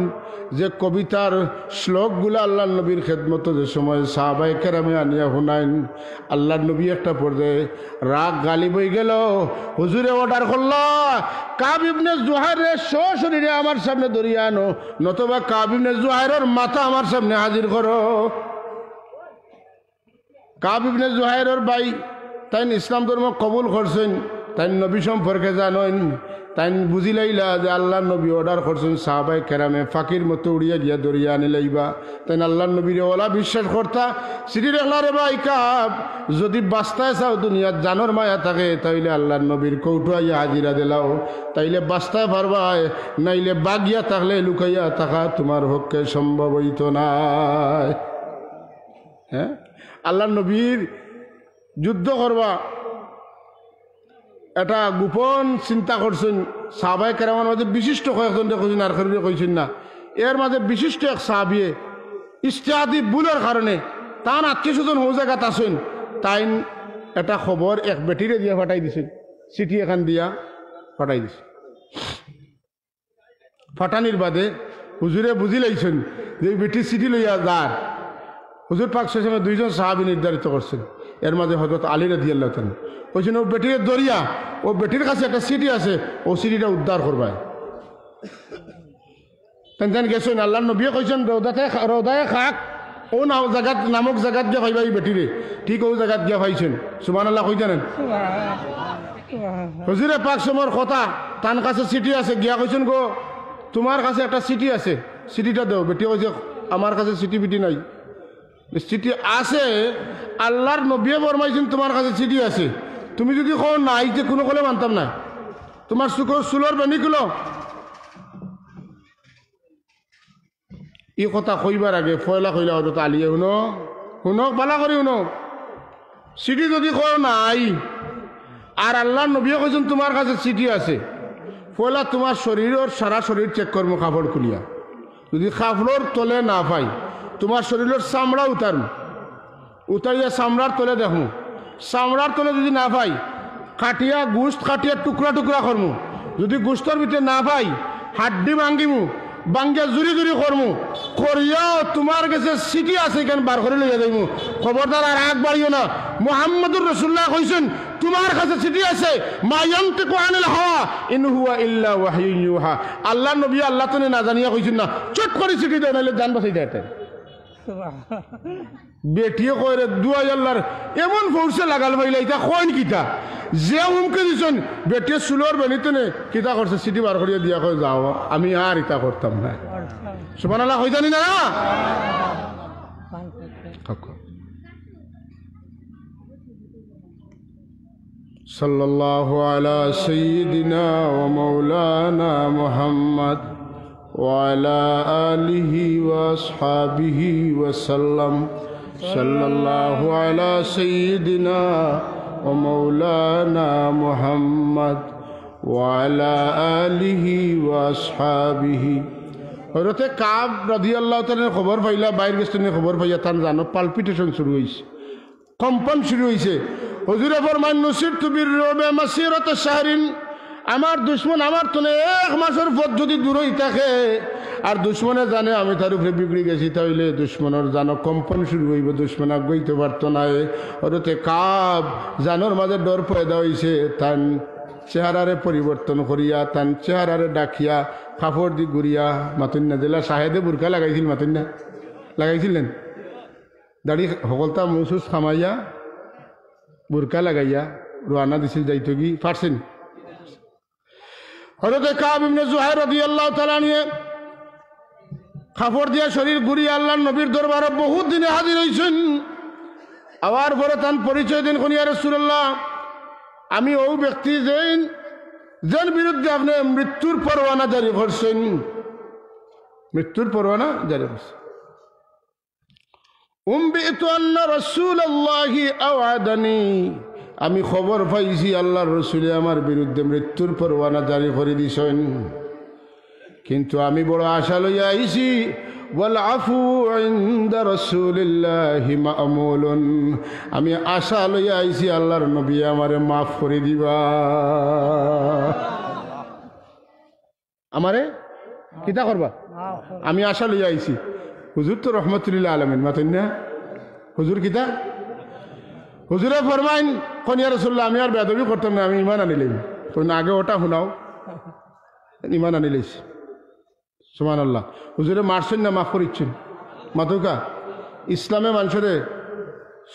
যে কবিতার শ্লোকগুলো আল্লাহ নবীর খেদমত যে সময় সাহাবায়ে কেরামে আনিয়া শুনাইন, আল্লাহ নবী একটা পর্যায়ে রাগ গালিব হয়ে গেল। হুজুরে অর্ডার করল, কাব ইবনে জুহাইরের সশরীরে আমার সামনে ধরিয়া আনো, নতবা কাব ইবনে জুহাইরের মাথা আমার সামনে হাজির করো। কাব ইবনে জুহাইরের ভাই, তাই ইসলাম ধর্ম কবুল করছেন, তাই নবী সম্পর্কে জানেন, তাই বুঝি লাইলা যে আল্লাহ নবী অর্ডার করছেন সাহাবায়ে কেরামে ফাঁকির মতো উড়িয়া গিয়া দরিয়া আনি লাইবা। তাই আল্লাহ নবীর ওলা বিশ্বাস করতা। সিটি দেখলা রে ভাই কাব, যদি বাস্তায় চাও দুনিয়ার জানোর মায়া থাকে, তাইলে আল্লাহ নবীর কৌটো আইয়া হাজিরা দিলাও, তাইলে বাস্তায় পারবায়, নাইলে বাগিয়া থাকলে লুকাইয়া থাকা তোমার পক্ষে সম্ভব হইত নাই। হ্যাঁ, আল্লাহ নবীর যুদ্ধ করবা এটা গোপন চিন্তা করছেন সাহাবায়ে কেরামের মাঝে বিশিষ্ট কয়েকজন কইছেন, আর কারণে কইছেন না। এর মাঝে বিশিষ্ট এক সাহাবিয়ে ইস্তেহাদি ভুলের কারণে তার আত্মীয় স্বজন হো জায়গাত আসেন, তাই এটা খবর এক বেটিরে দিয়া ফাটাই দিছে, চিঠি এখান দিয়া ফাটাই দিছে। ফাটানির বাদে হুজুরে বুঝি লাইছেন যে বেটির চিঠি লইয়া যার, হুজুর পাক সাল্লাল্লাহু দুইজন সাহাবী নির্ধারিত করছেন। এর মাঝে হযরত আলী রাদিয়াল্লাহু তাআলা কইছেন, ও বেটির দরিয়া, ও বেটির কাছে একটা চিঠি আছে, ও চিঠিটা উদ্ধার করবায়। তেন গেছেন, আল্লাহ নবী কইছেন রোদায় খাক, ও জায়গাত নামক জায়গাত গিয়া পাইবা এই বেটিরে, ঠিক ও জায়গাত গিয়া পাইছেন। সুবহানাল্লাহ কই জানেন? হুজুরে পাক সমর কথা, তার কাছে চিঠি আছে, গিয়া কইছেন গো তোমার কাছে একটা চিঠি আছে, চিঠিটা দাও। বেটি কইছে আমার কাছে চিঠি বিটি নাই। চিঠি আছে, আল্লাহর নবী ফরমাইছেন তোমার কাছে চিঠি আছে, তুমি যদি কও নাই, যে কোনো কলে মানতাম না। তোমার চুলোর বেনি খুলো। এই কথা কইবার আগে ফয়লা কইলা হতো আলিয়ে, শুনো শুনক বালা করি শুনো, চিঠি যদি কও নাই আর আল্লাহর নবী কইছেন তোমার কাছে চিঠি আছে, ফয়লা তোমার শরীরের সারা শরীর চেক করবো কাপড় খুলিয়া। যদি কাপড়ের তলে না পাই, তোমার শরীরের চামড়া উতারম, উতারিয়া চামড়ার তলে দেখো, চামড়ার তলে যদি না পাই, কাটিয়া গোস্ত কাটিয়া টুকরা টুকরা করমু। যদি গোস্তর ভিতরে না পাই, হাড্ডি ভাঙ্গিমু, ভাঙ্গিয়া জুড়ি জুড়ি করমু, করিয়াও তোমার কাছে চিঠি আছে এখানে বার করে লইয়া যাইমু। খবরদার আর আগ বাড়িও না। মুহাম্মদুর রাসূলুল্লাহ কইছেন তোমার কাছে চিঠি আছে, মা ইয়ানতিকু আনিল হাওয়া ইন হুয়া ইল্লা ওয়াহয়ুন ইউহা। আল্লাহ নবী আল্লাহ তো না জানিয়া কইছেন না, চট করে চিঠি দেয়, নাহলে জান বাঁচাই দেয়। বেটিয়ে কয় রে দুয়াই আল্লাহর এমন ফৌসে লাগাল পাইলা, ইটা কইন কিতা যে হুমকে দিছেন। বেটিয়ে চুলোর বেনিতে নে কিতা করছে, চিঠি বার করিয়া দিয়া কয় যাও, আমি আর ইটা করতাম না। সুবহানাল্লাহ কই জানি না। সাল্লাল্লাহু আলা সাইয়্যিদিনা ওয়া মাওলানা মুহাম্মদ وعلى آله وأصحابه وسلم. صلى الله على سيدنا ومولانا محمد وعلى آله وأصحابه. হযরতে কাব রাদিয়াল্লাহু তাআলা খবর পাইলা, বাইরে গেছেন খবর পাইয়া তান জানো পালপিটেশন শুরু হইছে, কম্পন শুরু হইছে। হুজুরে ফরমান নুসিরতু বিররুবে মাসিরাত শাহরিন, আমার দুশ্মন আমার তনে এক মাসের পথ যদি দূর হই থাকে, আর দুশ্মনে জানে আমি তার উপরে বিগড়ি গেছি, তাইলে দুশ্মনের জানো কম্পন শুরু হইব, দুশ্মন আগাইতে পারতো না। হরতে কাব জানোর মাঝে ডর পয়দা হইছে, তান চেহারারে পরিবর্তন করিয়া তান চেহারারে ডাকিয়া কাপড় দি ঘুরিয়া মাতুন্না জেলা শাহেদে বুরকা লাগাইছিল মাতুন্না লাগাইছিলেন দাড়ি সকলতা মুসুস খামাইয়া বুরকা লাগাইয়া রোয়ানা দিছিল যাইতো কি পারছেন হযরতে কাব ইবনে জুহাইর রাদিয়াল্লাহু তাআলা নিয়ে কাপড় দিয়া শরীর ঘুরিয়া আল্লাহর নবীর দরবারে বহুত দিনে হাজির হইছেন আবার পরে তান পরিচয় দিন কোন ইয়া রাসূলুল্লাহ আমি ও ব্যক্তি যেন বিরুদ্ধে আপনি মৃত্যুর পরোয়ানা জারি করছেন মৃত্যুর পরোয়ানা জারি করছেন উম্বিতু আন্না রাসূলুল্লাহি আওয়াদানি আমি খবর পাইছি আল্লাহর রাসূল আমার বিরুদ্ধে মৃত্যুর পরোয়ানা জারি করে দিছেন কিন্তু আমি বড় আশা লইয়া আইছি ওয়াল আফু ইনদা রাসূলিল্লাহি মা'মুলুন আমি আশা লইয়া আইছি আল্লাহর নবী আমারে মাফ করে দিবা আমারে কিতা করবা আমি আশা লইয়া আইছি হুজুর তো রহমতুল্লিল আলামিন মাতেন না হুজুর কিতা হুজুরে ফরমাইন কোন ইয়া রাসূলুল্লাহ আমি আর বেয়াদবি করতাম না আমি ঈমান আনিলাম তো আগে ওটা শুনাও ঈমান আনিলাইছি সুবহানাল্লাহ হুজুরে মারছেন না মাফ করিচ্ছেন মাতুকা ইসলামে মানুষরে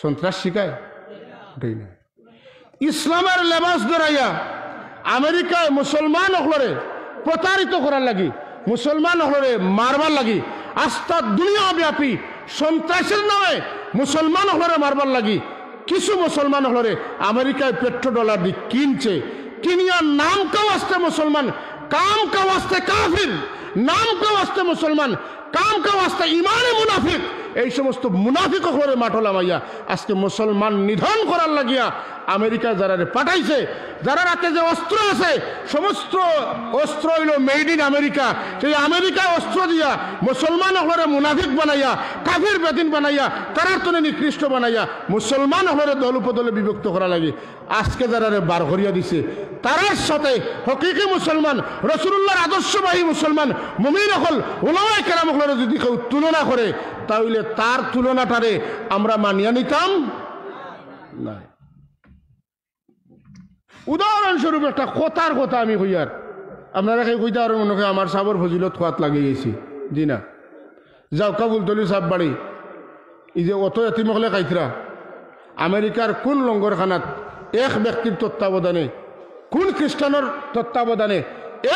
সন্ত্রাস শিখায় ওটাই না ইসলামের লেবাস ধরাইয়া আমেরিকায় মুসলমান হলরে প্রতারিত করার লাগি মুসলমান হলরে মারবার লাগি আস্থা দুনিয়া ব্যাপী সন্ত্রাসের নামে মুসলমান হলরে মারবার লাগি কিছু মুসলমান হলরে আমেরিকায় পেট্রোডলার দিয়ে কিনছে কিনিয়া নাম কেউ আসতে মুসলমান কাম কেউ আসতে কাফির নাম কেউ আসতে মুসলমান কাম কেউ আসতে ইমানে মুনাফিক এই সমস্ত মুনাফিক হরে মাঠলামাইয়া আজকে মুসলমান নিধন করার লাগিয়া আমেরিকা যারা পাঠাইছে যারা রাতে যে অস্ত্র আছে সমস্ত অস্ত্র হইল মেড ইন আমেরিকা সেই আমেরিকায় অস্ত্র দিয়া মুসলমান হরে মুনাফিক বানাইয়া কাফির বেদিন বানাইয়া তারার তনে নিকৃষ্ট বানাইয়া মুসলমান হরে দল উপদলে বিভক্ত করা লাগে আজকে যারা বার করিয়া দিছে তারার সাথে হকিকি মুসলমান রাসূলুল্লাহর আদর্শবাহী মুসলমান মুমিন হল উলামায়ে কেরাম হলরে যদি কেউ তুলনা করে তাহলে তার তুলনাটারে আমরা মানিয়া নিতাম না উদাহরণস্বরূপ একটা কথার কথা আমি কইয়ার আপনারা সেই কইতে আর মনে হয় আমার সাবর ফজিলত খোয়াত লাগিয়ে গেছি জি না যাও কাবুল তলি সাব বাড়ি এই যে অত এতিমকলে কাইতরা আমেরিকার কোন লঙ্গরখানাত এক ব্যক্তির তত্ত্বাবধানে কোন খ্রিস্টানের তত্ত্বাবধানে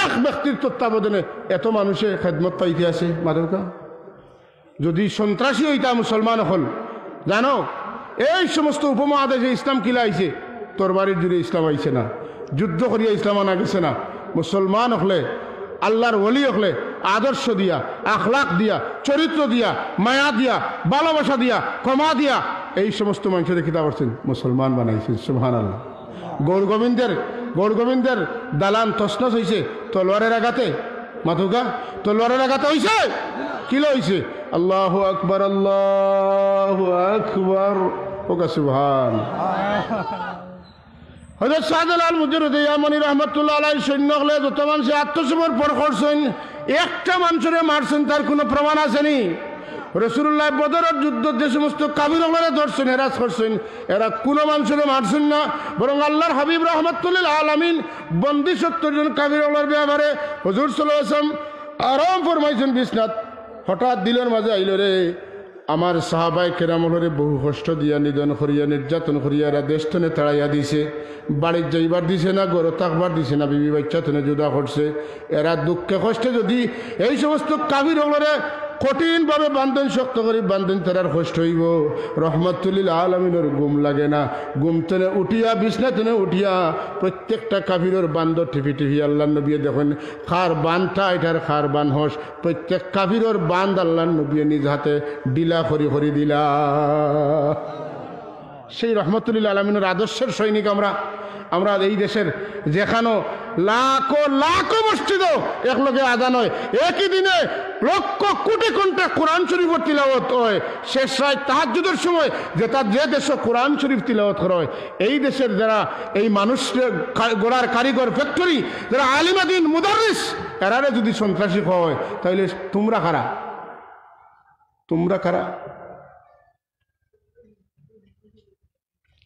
এক ব্যক্তির তত্ত্বাবধানে এত মানুষে খেদমত পাইতে আছে মাদকা যদি সন্ত্রাসী হইতা মুসলমান হল জানো এই সমস্ত উপমহাদেশে ইসলাম কিলা আইছে তোর বাড়ির জুড়ে ইসলাম আইছে না যুদ্ধ করিয়া ইসলাম আনা গেছে না মুসলমান হলে আল্লাহর ওলি হলে আদর্শ দিয়া আখলাক দিয়া চরিত্র দিয়া মায়া দিয়া ভালোবাসা দিয়া ক্ষমা দিয়া এই সমস্ত মানুষের কিতা করছেন মুসলমান বানাইছেন সুবহানাল্লাহ গৌর গোবিন্দের দালান তসনস হয়েছে তলোয়ারের আঘাতে মাথুকা তলোয়ারের আঘাতে হয়েছে কি হয়েছে আল্লাহু আকবার ওকা সুবহান হযরত শাহজালাল মুজাদ্দিদ ইয়ামানি রাহমাতুল্লাহ আলাইহি সৈন্য হলে যত মানুষ আত্মসমর্পণ করছেন একটা মানুষের মারছেন তার কোনো প্রমাণ আসেনি রাসূলুল্লাহ বদরের যুদ্ধ যে সমস্ত কাফিররা ধরছেন হেরাস করছেন এরা কোনো মানুষের মারছেন না বরং আল্লাহর হাবিব রাহমাতুল্লিল আলামিন বন্দী 70 জন কাফিরদের ব্যাপারে হুজুর সাল্লাল্লাহু আলাইহি ওয়াসাল্লাম আরাম ফরমাইছেন বিছনাত হঠাৎ দিলের মাঝে আইল রে আমার সাহাবায়ে কেরামরে বহু কষ্ট দিয়া নিধন করিয়া নির্যাতন করিয়া এরা দেশটনে তাড়াইয়া দিছে বাড়ির যাইবার দিছে না গড় থাকবার দিছে না বিবি বাচ্চা তনে জুদা করছে এরা দুঃখে কষ্টে যদি এই সমস্ত কাফিররে কঠিনভাবে বান্ধন শক্ত করে বান্ধন তারার কষ্ট হইব রহমাতুল্লিল আলামিনের ঘুম লাগে না ঘুম তনে উঠিয়া বিছনা তনে উঠিয়া প্রত্যেকটা কাফিরের বান্ধ টিপি টিপি আল্লাহ নবী দেখেন খার বানটা এটার খার বান হস প্রত্যেক কাফিরের বান্ধ আল্লাহ নবী নিজ হাতে ডিলা করি দিলা সেই রহমতুল্লিল আলামিনের আদর্শের সৈনিক আমরা এই দেশের যেখানো লাখো লাখো মসজিদও একলগে আজান হয় একই দিনে লক্ষ কোটি ঘন্টা কোরআন শরীফের তিলাওয়াত হয় শেষ রাত তাহাজ্জুদের সময় যে দেশে কোরআন শরীফ তিলাওয়াত করা হয় এই দেশের যারা এই মানুষের গোড়ার কারিগর ফ্যাক্টরি যারা আলিমাদিন মুদাররিস এরারে যদি সন্ত্রাসী হয় তাহলে তোমরা কারা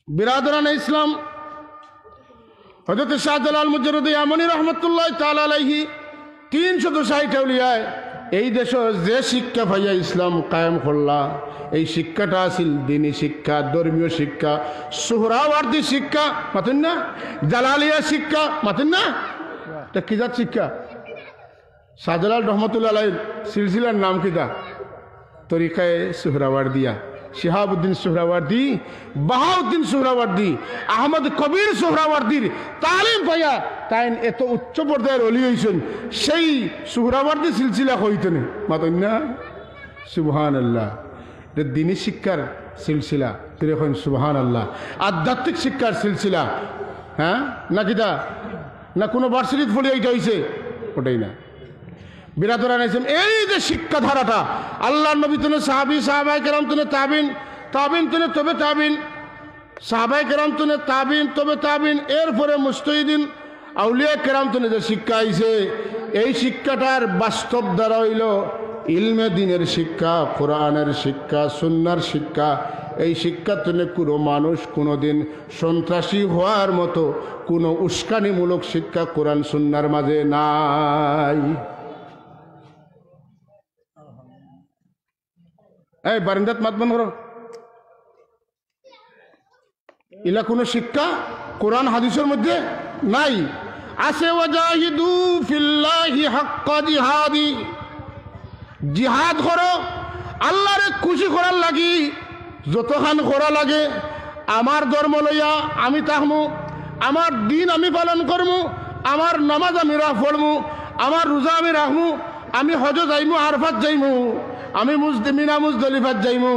বিরাদরান ইসলাম হযরত শাহজালাল মুজাররদি ইয়ামানি রহমতুল্লাহ তাআলা আলাইহি 360 আউলিয়ায় এই দেশ যে শিক্ষা পাইয়া ইসলাম কায়েম করলা, এই শিক্ষাটা আছিল দিনী শিক্ষা, ধর্মীয় শিক্ষা, সুহরাওয়ার্দী শিক্ষা, মাতেন না? জালালিয়া শিক্ষা, মাতেন না? এটা কি জাত শিক্ষা? শাহজালাল রহমতুল্লাহ আলাইহির সিলসিলার নাম কিতা? তরিকায়ে সুহরাওয়ার্দিয়া। শিহাবুদ্দিন সুহরাওয়ার্দী, বাহাউদ্দিন সুহরাওয়ার্দী, আহমদ কবির সুহরাওয়ার্দীর তালিম পাইয়া তাই এত উচ্চ পর্যায়ের অলি হয়েছেন। সেই সুহরাওয়ার্দী সিলসিলা হইতেন, মাতেন না? সুবহানাল্লাহ। এটা দিনী শিক্ষার সিলসিলা, তিনি এখন সুবহানাল্লাহ। আধ্যাত্মিক শিক্ষার সিলসিলা, হ্যাঁ না কিতা? না কোনো ভার্সিটিতে পড়ে এইটা হয়েছে? ওটাই না। বিরাদরা নাইছেন এই যে শিক্ষাধারাটা, আল্লাহ নবী তুনে সাহাবি, সাহাবাই কেরাম তুনে তাবিন, তাবিন তুনে তবে তাবিন, সাহাবাই কেরাম তুনে তাবিন তবে তাবিন, এরপরে মুস্তাহিদিন আউলিয়া কেরাম তুনে যে শিক্ষা আইছে, এই শিক্ষাটার বাস্তব দ্বারা হইল ইলমে দিনের শিক্ষা, কোরআনের শিক্ষা, সুন্নার শিক্ষা। এই শিক্ষা তুলে কোনো মানুষ কোনোদিন সন্ত্রাসী হওয়ার মতো কোনো উস্কানিমূলক শিক্ষা কোরআন সুন্নার মাঝে নাই। এই বারিন্দাত মাত বন্ধ করো। ইলা কোন শিক্ষা কোরআন হাদিসের মধ্যে নাই। আছে ওয়াজাহিদু ফিল্লাহি হাক্কা জিহাদি, জিহাদ করো আল্লাহরে খুশি করার লাগি, যতখান করা লাগে। আমার ধর্ম লইয়া আমি থাকমু, আমার দিন আমি পালন করমু, আমার নামাজ আমি পড়মু, আমার রোজা আমি রাখমু, আমি হজ যাইমু, আরফাত যাইমু, আমি মিনা মুজদলিফাত যাইমু,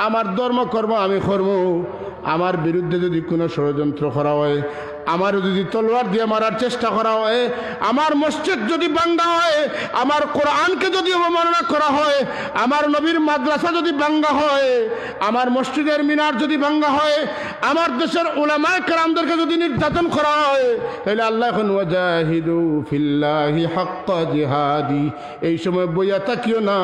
আমার ধর্ম কর্ম আমি করমু। আমার বিরুদ্ধে যদি কোনো ষড়যন্ত্র করা হয়, আমার যদি তলোয়ার দিয়ে মারার চেষ্টা করা হয়, আমার মসজিদ যদি ভাঙ্গা হয়, আমার কোরআনকে যদি অবমাননা করা হয়, আমার নবীর মাদ্রাসা যদি ভাঙ্গা হয়, আমার মসজিদের মিনার যদি ভাঙ্গা হয়, আমার দেশের উলামায়ে কেরামদেরকে যদি নির্যাতন করা হয়, তাহলে আল্লাহ এখন ওয়াজাহিদু ফিল্লাহি হাক্কা জিহাদি, এই সময় বইয়া থাকিও না।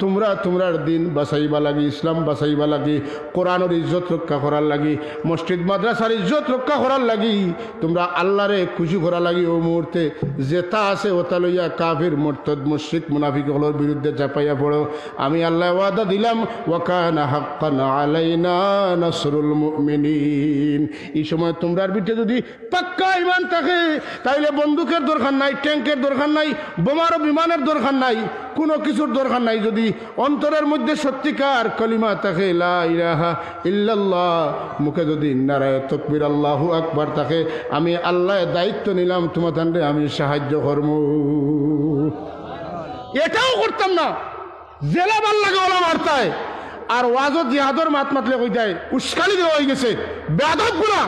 তোমরা তোমরার দিন বাঁচাইবা লাগি, ইসলাম বাঁচাইবা লাগি, কোরআনের ইজ্জত রক্ষা করার লাগি, মসজিদ মাদ্রাসার ইজ্জত রক্ষা করার লাগি, তোমরা আল্লাহরে খুশি করা লাগি। ও মুহূর্তে যেটা আছে ওটা লইয়া কাফির, মুরতাদ, মুশরিক, মুনাফিকগুলোর বিরুদ্ধে চাপাইয়া পড়ো। আমি আল্লাহ ওয়াদা দিলাম, ওয়া কানা হাক্কান আলাইনা নাসরুল মুমিনিন। এই সময় তোমরার ভিতরে যদি পাক্কা ঈমান থাকে, তাইলে বন্দুকের দরকার নাই, ট্যাঙ্কের দরকার নাই, বোমার বিমানের দরকার নাই, কোনো কিছুর দরকার নাই। যদি অন্তরের মধ্যে সত্যিকার কলিমা থাকে, লা ইলাহা ইল্লাল্লাহ, মুখে যদি নারায়ে তাকবীর আল্লাহু আকবার থাকে, আমি আল্লাহ দায়িত্ব নিলাম তোমাদের আমি সাহায্য করব। এটাও করতাম না, জেলা ভাল লাগে ওলা মারতায়, আর ওয়াজত জিহাদর মাত মাতলে কই যায় উস্কানি দেওয়া হয়ে গেছে। বেয়াদব গুলা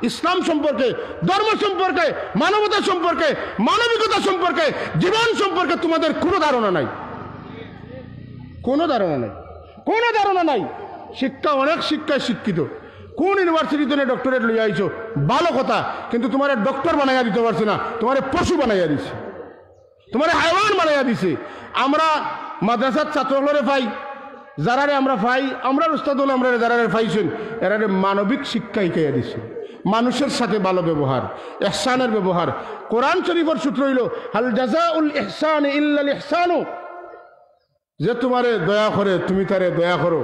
ইসলাম সম্পর্কে, ধর্ম সম্পর্কে, মানবতা সম্পর্কে, মানবিকতা সম্পর্কে, জীবন সম্পর্কে তোমাদের কোনো ধারণা নাই, কোনো ধারণা নাই, কোনো ধারণা নাই। শিক্ষা, অনেক শিক্ষায় শিক্ষিত, কোন ইউনিভার্সিটি তুমি ডক্টরেট লইয়া আইছো, ভালো কথা, কিন্তু তোমার ডক্টর বানাইয়া দিতে পারছে না, তোমার পশু বানাইয়া দিছে, তোমার হাইওয়ান বানাইয়া দিছে। আমরা মাদ্রাসার ছাত্রগুলোরে পাই, যারারে আমরা পাই, আমরা উস্তাদ হলে আমরা যারারে পাইছেন, এরারে মানবিক শিক্ষা শিখাইয়া দিছে, মানুষের সাথে ভালো ব্যবহার, ইহসানের ব্যবহার। কোরআন শরীফের সূত্র হইল হাল জাযাউল ইহসানি ইল্লাল ইহসানু, যে তোমারে দয়া করে তুমি তারে দয়া করো।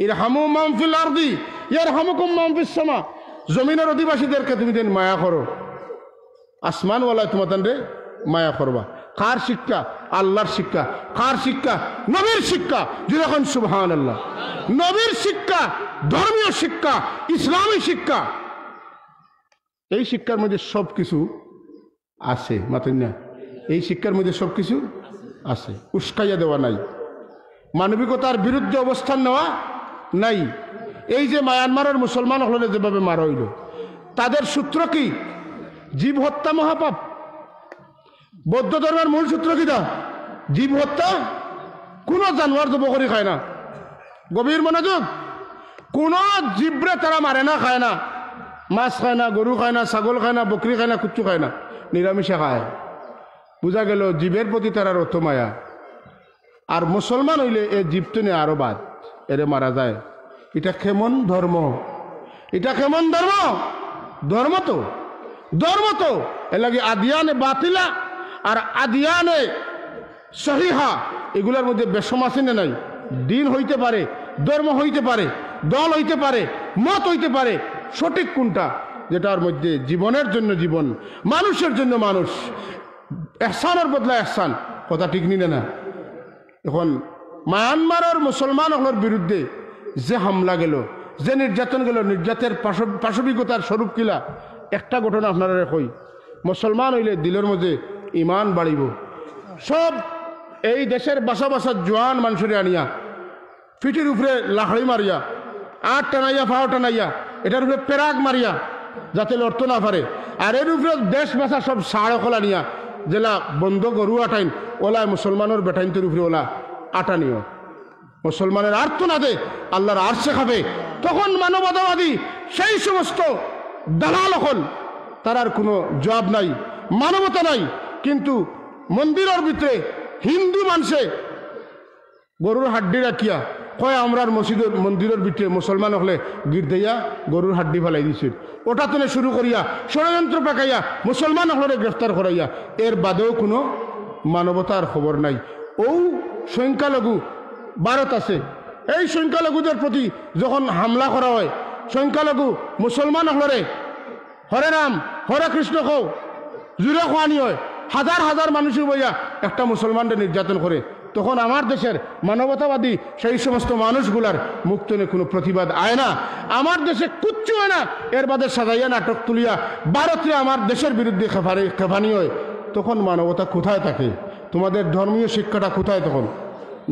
ইরহামু মান ফিল আরদি ইয়ারহামুকুম মান ফিস সামা, জমিনের অধিবাসীদেরকে তুমি দেন মায়া করো, আসমানওয়ালা তোমাদের মায়া করবা। কার শিক্ষা? আল্লাহর শিক্ষা। কার শিক্ষা? নবীর শিক্ষা। যখন সুবহানাল্লাহ, নবীর শিক্ষা, ধর্মীয় শিক্ষা, ইসলামী শিক্ষা। এই শিক্ষার মধ্যে সব কিছু আছে, মাতেন না? এই শিক্ষার মধ্যে সব কিছু আছে, উস্কাইয়া দেওয়া নাই, মানবিকতার বিরুদ্ধে অবস্থান নেওয়া নাই। এই যে মায়ানমারের মুসলমান হলে যেভাবে মারা হইল, তাদের সূত্র কি? জীব হত্যা মহাপাপ। বৌদ্ধ ধর্মের মূল সূত্র কিটা? জীব হত্যা। কোন জানোয়ার তো বকরি খায় না, গভীর মনোযোগ, কোন জীবরে তারা মারে না, খায় না, মাছ খায় না, গরু খায় না, ছাগল খায় না, বকরি খায় না, কুচ্ছু খায় না, নিরামিষে খায়। বোঝা গেল জীবের প্রতি তারা অত মায়া। আর মুসলমান হইলে এ জীবটো নিয়ে আরো বাদ, এরে মারা যায়। এটা কেমন ধর্ম? এটা কেমন ধর্ম? ধর্ম তো ধর্ম তো এর লাগে আদিয়ানে বাতিলা আর আদিয়ানে সহিহা এগুলোর মধ্যে বেশম আছে না নাই? দিন হইতে পারে, ধর্ম হইতে পারে, দল হইতে পারে, মত হইতে পারে, সঠিক কোনটা? যেটার মধ্যে জীবনের জন্য জীবন, মানুষের জন্য মানুষ, এহসানের বদলা এহসান। কথা ঠিক নিলে না? এখন মায়ানমারের মুসলমানগুলোর বিরুদ্ধে যে হামলা গেল, যে নির্যাতন গেল, নির্যাতের পাশবিকতার স্বরূপ কিলা একটা ঘটনা আপনারা কই। মুসলমান হইলে দিলের মধ্যে ইমান বাড়িব। সব এই দেশের বাসা বাসা জোয়ান মানুষের আনিয়া ফিটির উপরে লাহড়ি মারিয়া, আট টানাইয়া, ফাও টানাইয়া, এটার উপরে পেরাক মারিয়া যাতে লড়তে না পারে। আর এর উপরে দেশ বাসা সব সাড়ে খোলা নিয়া জেলা বন্ধ গরু আটাইন, ওলায় মুসলমানের বেটাইনতের উপরে ওলা আটানিও। মুসলমানের আর্থ না দে আল্লাহর আরশে খাবে। তখন মানবতাবাদী সেই সমস্ত দালাল হল, তার আর কোনো জবাব নাই, মানবতা নাই। কিন্তু মন্দিরের ভিতরে হিন্দু মানুষে গরুর হাড্ডি রাখিয়া কয় আমরার মসজিদের মন্দিরের ভিতরে মুসলমান হলে গির দিয়া গরুর হাড্ডি ফেলাই দিছিল। ওটা তুলে শুরু করিয়া ষড়যন্ত্র পাকাইয়া মুসলমান হলে গ্রেফতার করাইয়া এর বাদেও কোনো মানবতার খবর নাই। ও সংখ্যালঘু ভারত আছে, এই সংখ্যালঘুদের প্রতি যখন হামলা করা হয়, সংখ্যালঘু মুসলমান হলরে হরে রাম হরে কৃষ্ণ কও জুড়ে খোয়ানি হয়, হাজার হাজার মানুষের বইয়া একটা মুসলমানদের নির্যাতন করে, তখন আমার দেশের মানবতাবাদী সেই সমস্ত মানুষগুলার মুক্তনে কোনো প্রতিবাদ আয় না। আমার দেশে কুচ্ছু হয় না, এর বাদে সাজাইয়া নাটক তুলিয়া ভারতে আমার দেশের বিরুদ্ধে খেফানি হয়। তখন মানবতা কোথায় থাকে? তোমাদের ধর্মীয় শিক্ষাটা কোথায় তখন?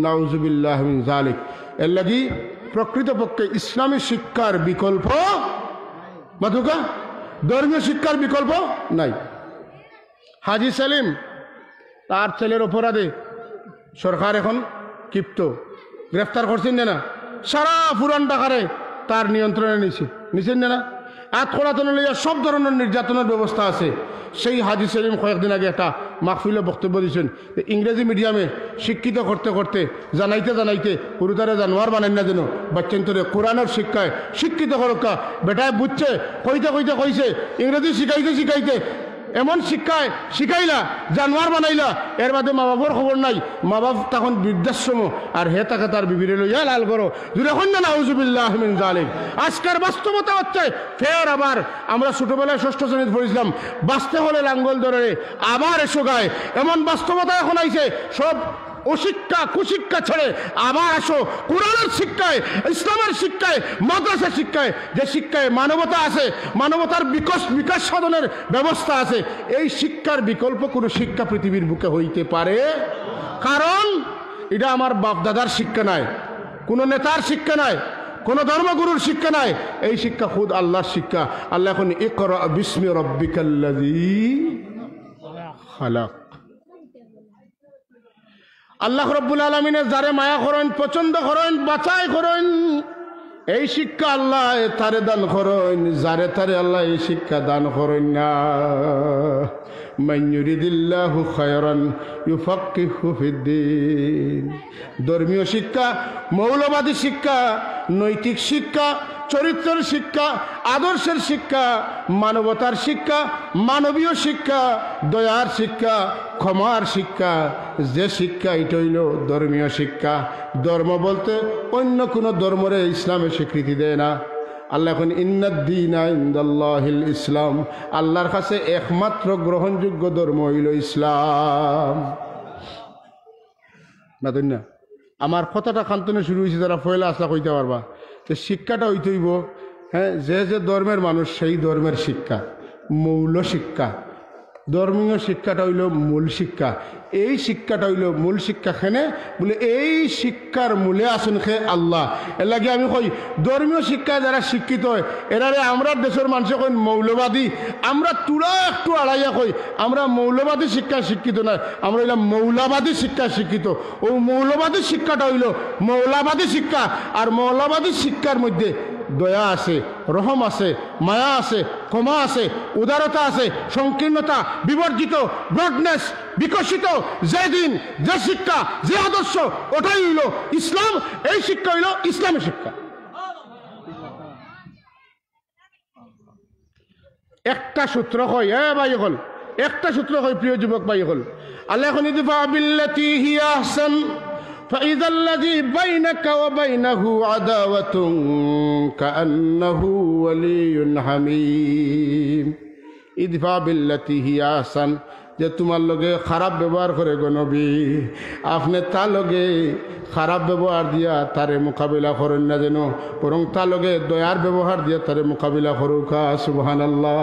নাউজুবিল্লাহ মিন যালিক। এর লাগি প্রকৃতপক্ষে ইসলামী শিক্ষার বিকল্প মাধুকা, ধর্মীয় শিক্ষার বিকল্প নাই। হাজি সেলিম তার ছেলের অপরাধে সরকার এখন ক্ষিপ্ত, গ্রেফতার করছেন না? সারা পুরান ঢাকারে তার নিয়ন্ত্রণে নিছেন না? আতকড়াতন লইয়া সব ধরনের নির্যাতনের ব্যবস্থা আছে। সেই হাজি সেলিম কয়েকদিন আগে একটা মাহফিলে বক্তব্য দিয়েছেন, ইংরেজি মিডিয়ামে শিক্ষিত করতে করতে জানাইতে জানাইতে পুরুতারে জানোয়ার বানাই না যেন বাচ্চান্তরে কোরআনের শিক্ষায় শিক্ষিত করকা বেটায় বুঝছে, কইতে কইতে কইছে, ইংরেজি শিখাইতে শিখাইতে এমন শিক্ষায় শিখাইলা জানোয়ার বানাইলা, এর বাদে মা বাবার খবর নাই। মা বাপ তখন বৃদ্ধাশ্রম, আর হে তাকে তার বিবিরে লইয়া লাল করো জুড়ে হন না। নাউজুবিল্লাহ মিন যালিক। আজকের বাস্তবতা হচ্ছে ফের আবার আমরা ছোটবেলায় ষষ্ঠ শ্রেণীতে পড়েছিলাম, বাঁচতে হলে লাঙ্গল ধরে আবার এসো গায়ে। এমন বাস্তবতা এখন আইছে, সব অশিক্ষা কুশিক্ষা ছেড়ে আবার আসো কোরআনের শিক্ষায়, ইসলামের শিক্ষায়, মাদ্রাসা শিক্ষায়, যে শিক্ষায় মানবতা আছে, মানবতার বিকাশ সাধনের ব্যবস্থা আছে। এই শিক্ষার বিকল্প কোনো শিক্ষা পৃথিবীর বুকে হইতে পারে? কারণ এটা আমার বাপদাদার শিক্ষা নাই, কোনো নেতার শিক্ষা নাই, কোনো ধর্মগুরুর শিক্ষা নাই। এই শিক্ষা খুদ আল্লাহর শিক্ষা। আল্লাহ এখন ইকরা বিস্মি রাব্বিকাল্লাযী খালাক। আল্লাহ রব্বুল আলমিনে যারে মায়া করেন, পছন্দ করেন, বাছাই করেন, এই শিক্ষা আল্লাহ তারে দান করেন, যারে তারে আল্লাহ এই শিক্ষা দান করেন না। মান ইউরিদিল্লাহু খায়রান ইউফাক্কিহু ফিদ্দীন। ধর্মীয় শিক্ষা, মৌলবাদী শিক্ষা, নৈতিক শিক্ষা, চরিত্রের শিক্ষা, আদর্শের শিক্ষা, মানবতার শিক্ষা, মানবীয় শিক্ষা, দয়ার শিক্ষা, ক্ষমার শিক্ষা, যে শিক্ষা এটা হইল ধর্মীয় শিক্ষা। ধর্ম বলতে অন্য কোনো ধর্মরে ইসলামে স্বীকৃতি দেয় না। আল্লাহ এখন ইন্নাদ্দীনা ইনদাল্লাহিল ইসলাম, আল্লাহর কাছে একমাত্র গ্রহণযোগ্য ধর্ম হইল ইসলাম। না আমার কথাটা খান্তনে শুরু হয়েছে, যারা ফয়লা আসলা কইতে পারবা যে শিক্ষাটা হইতে হইব, হ্যাঁ, যে যে ধর্মের মানুষ সেই ধর্মের শিক্ষা, মৌল শিক্ষা। ধর্মীয় শিক্ষাটা হইল মূল শিক্ষা। এই শিক্ষাটা হইল মূল শিক্ষা। খেনে বলে এই শিক্ষার মূলে আসুন খে আল্লাহ। এর লাগে আমি কই ধর্মীয় শিক্ষায় যারা শিক্ষিত হয় এরারে আমরা দেশের মানুষে কই মৌলবাদী। আমরা তুলা একটু আড়াইয়া কই আমরা মৌলবাদী শিক্ষায় শিক্ষিত নয়, আমরা হইলাম মৌলাবাদী শিক্ষায় শিক্ষিত। ও মৌলবাদী শিক্ষাটা হইল মৌলাবাদী শিক্ষা। আর মৌলবাদী শিক্ষার মধ্যে দয়া আছে, রহম আছে, মায়া আছে, ক্ষমা আছে, উদারতা আছে, সংকীর্ণতা বিবর্জিত, ব্রডনেস বিকশিত, যে দিন যে শিক্ষা যে আদর্শ ওটাই হইল ইসলাম। এই শিক্ষা হইল ইসলামী শিক্ষা। একটা সূত্র কয় ভাই হল, একটা সূত্র কয় প্রিয় যুবক ভাই হল, আল্লাহ এখন ইদফা বিল্লাতি হিয়া আহসান فإذا الذي بينك وبينه عداوة كأنه ولي حميم ইদফা বিল্লাতি হিয়া আহসান, যে তোমার লগে খারাপ ব্যবহার করে গো নবী, আপনি তার লগে খারাপ ব্যবহার দিয়া তারে মোকাবিলা করেন না যেন, বরং তার লগে দয়ার ব্যবহার দিয়া তারে মোকাবিলা করুকা। সুবহানাল্লাহ।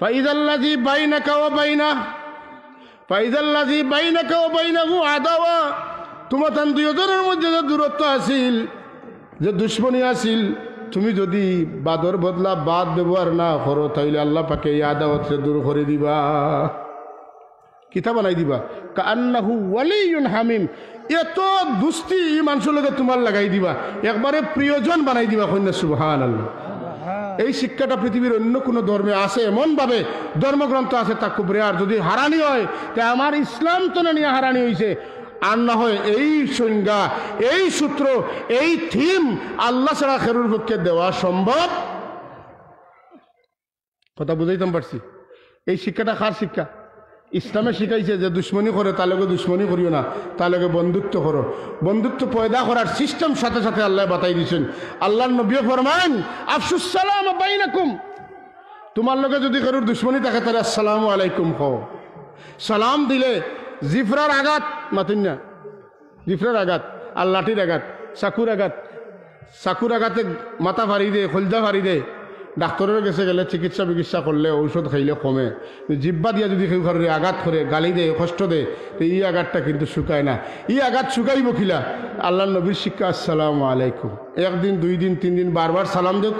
ফাইদাল্লাযী বাইনাকা ওয়া বাইনাহু, ফাইদাল্লাযী বাইনাকা ওয়া বাইনাহু আদাওয়া, তোমার তান দুইজনের মধ্যে যে দূরত্ব আছিল, যে দুশ্মনী আছিল, তুমি যদি বাদর বদলা বাদ ব্যবহার না করো তাইলে আল্লাহ পাকে এই আদাওয়াতকে দূর করে দিবা, কিতা বানাই দিবা, কান্নাহু ওয়ালিয়ুন হামিম, এত দুস্তি মানুষের লগে তোমার লাগাই দিবা, একবারে প্রিয়জন বানাই দিবা। কন্যা সুবহানাল্লাহ। এই শিক্ষাটা পৃথিবীর অন্য কোনো ধর্মে আছে, এমনভাবে ধর্মগ্রন্থ আছে তা খুব রেয়ার। যদি হারানি হয় তা আমার ইসলাম তো নিয়ে হারানি হয়েছে, আর না হয় এই সংজ্ঞা, এই সূত্র, এই থিম আল্লাহ ছাড়া খেরুর পক্ষে দেওয়া সম্ভব। কথা বুঝাইতাম পারছি? এই শিক্ষাটা কার শিক্ষা? ইসলামে শিখাইছে যে দুশ্মনী করে তার লগে দুশ্মনী করিও না, তার লগে বন্ধুত্ব করো। বন্ধুত্ব পয়দা করার সিস্টেম সাথে সাথে আল্লাহ বাতাই দিয়েছেন। আল্লাহর নবী ফরমান আফসুস সালাম বাইনাকুম, তোমার লগে যদি কারোর দুশ্মনী থাকে তাহলে আসসালামু আলাইকুম কও। সালাম দিলে জিফরার আঘাত মাতিন না, জিফরার আঘাত আর লাঠির আঘাত, চাকুর আঘাত, চাকুর আঘাতে মাথা ফাড়ি দে, খলজা ফাড়ি দে, ডাক্তারের কাছে গেলে চিকিৎসা করলে ঔষধ খাইলে কমে। জিব্বা দিয়া যদি কেউ কারোর আঘাত করে, গালি দেয়, কষ্ট দেয়, তো এই আঘাতটা কিন্তু শুকায় না। এই আঘাত শুকাইব কিলা? আল্লাহ নবীর শিক্ষা আসসালামু আলাইকুম। একদিন, দুই দিন, তিন দিন বারবার সালাম দেও,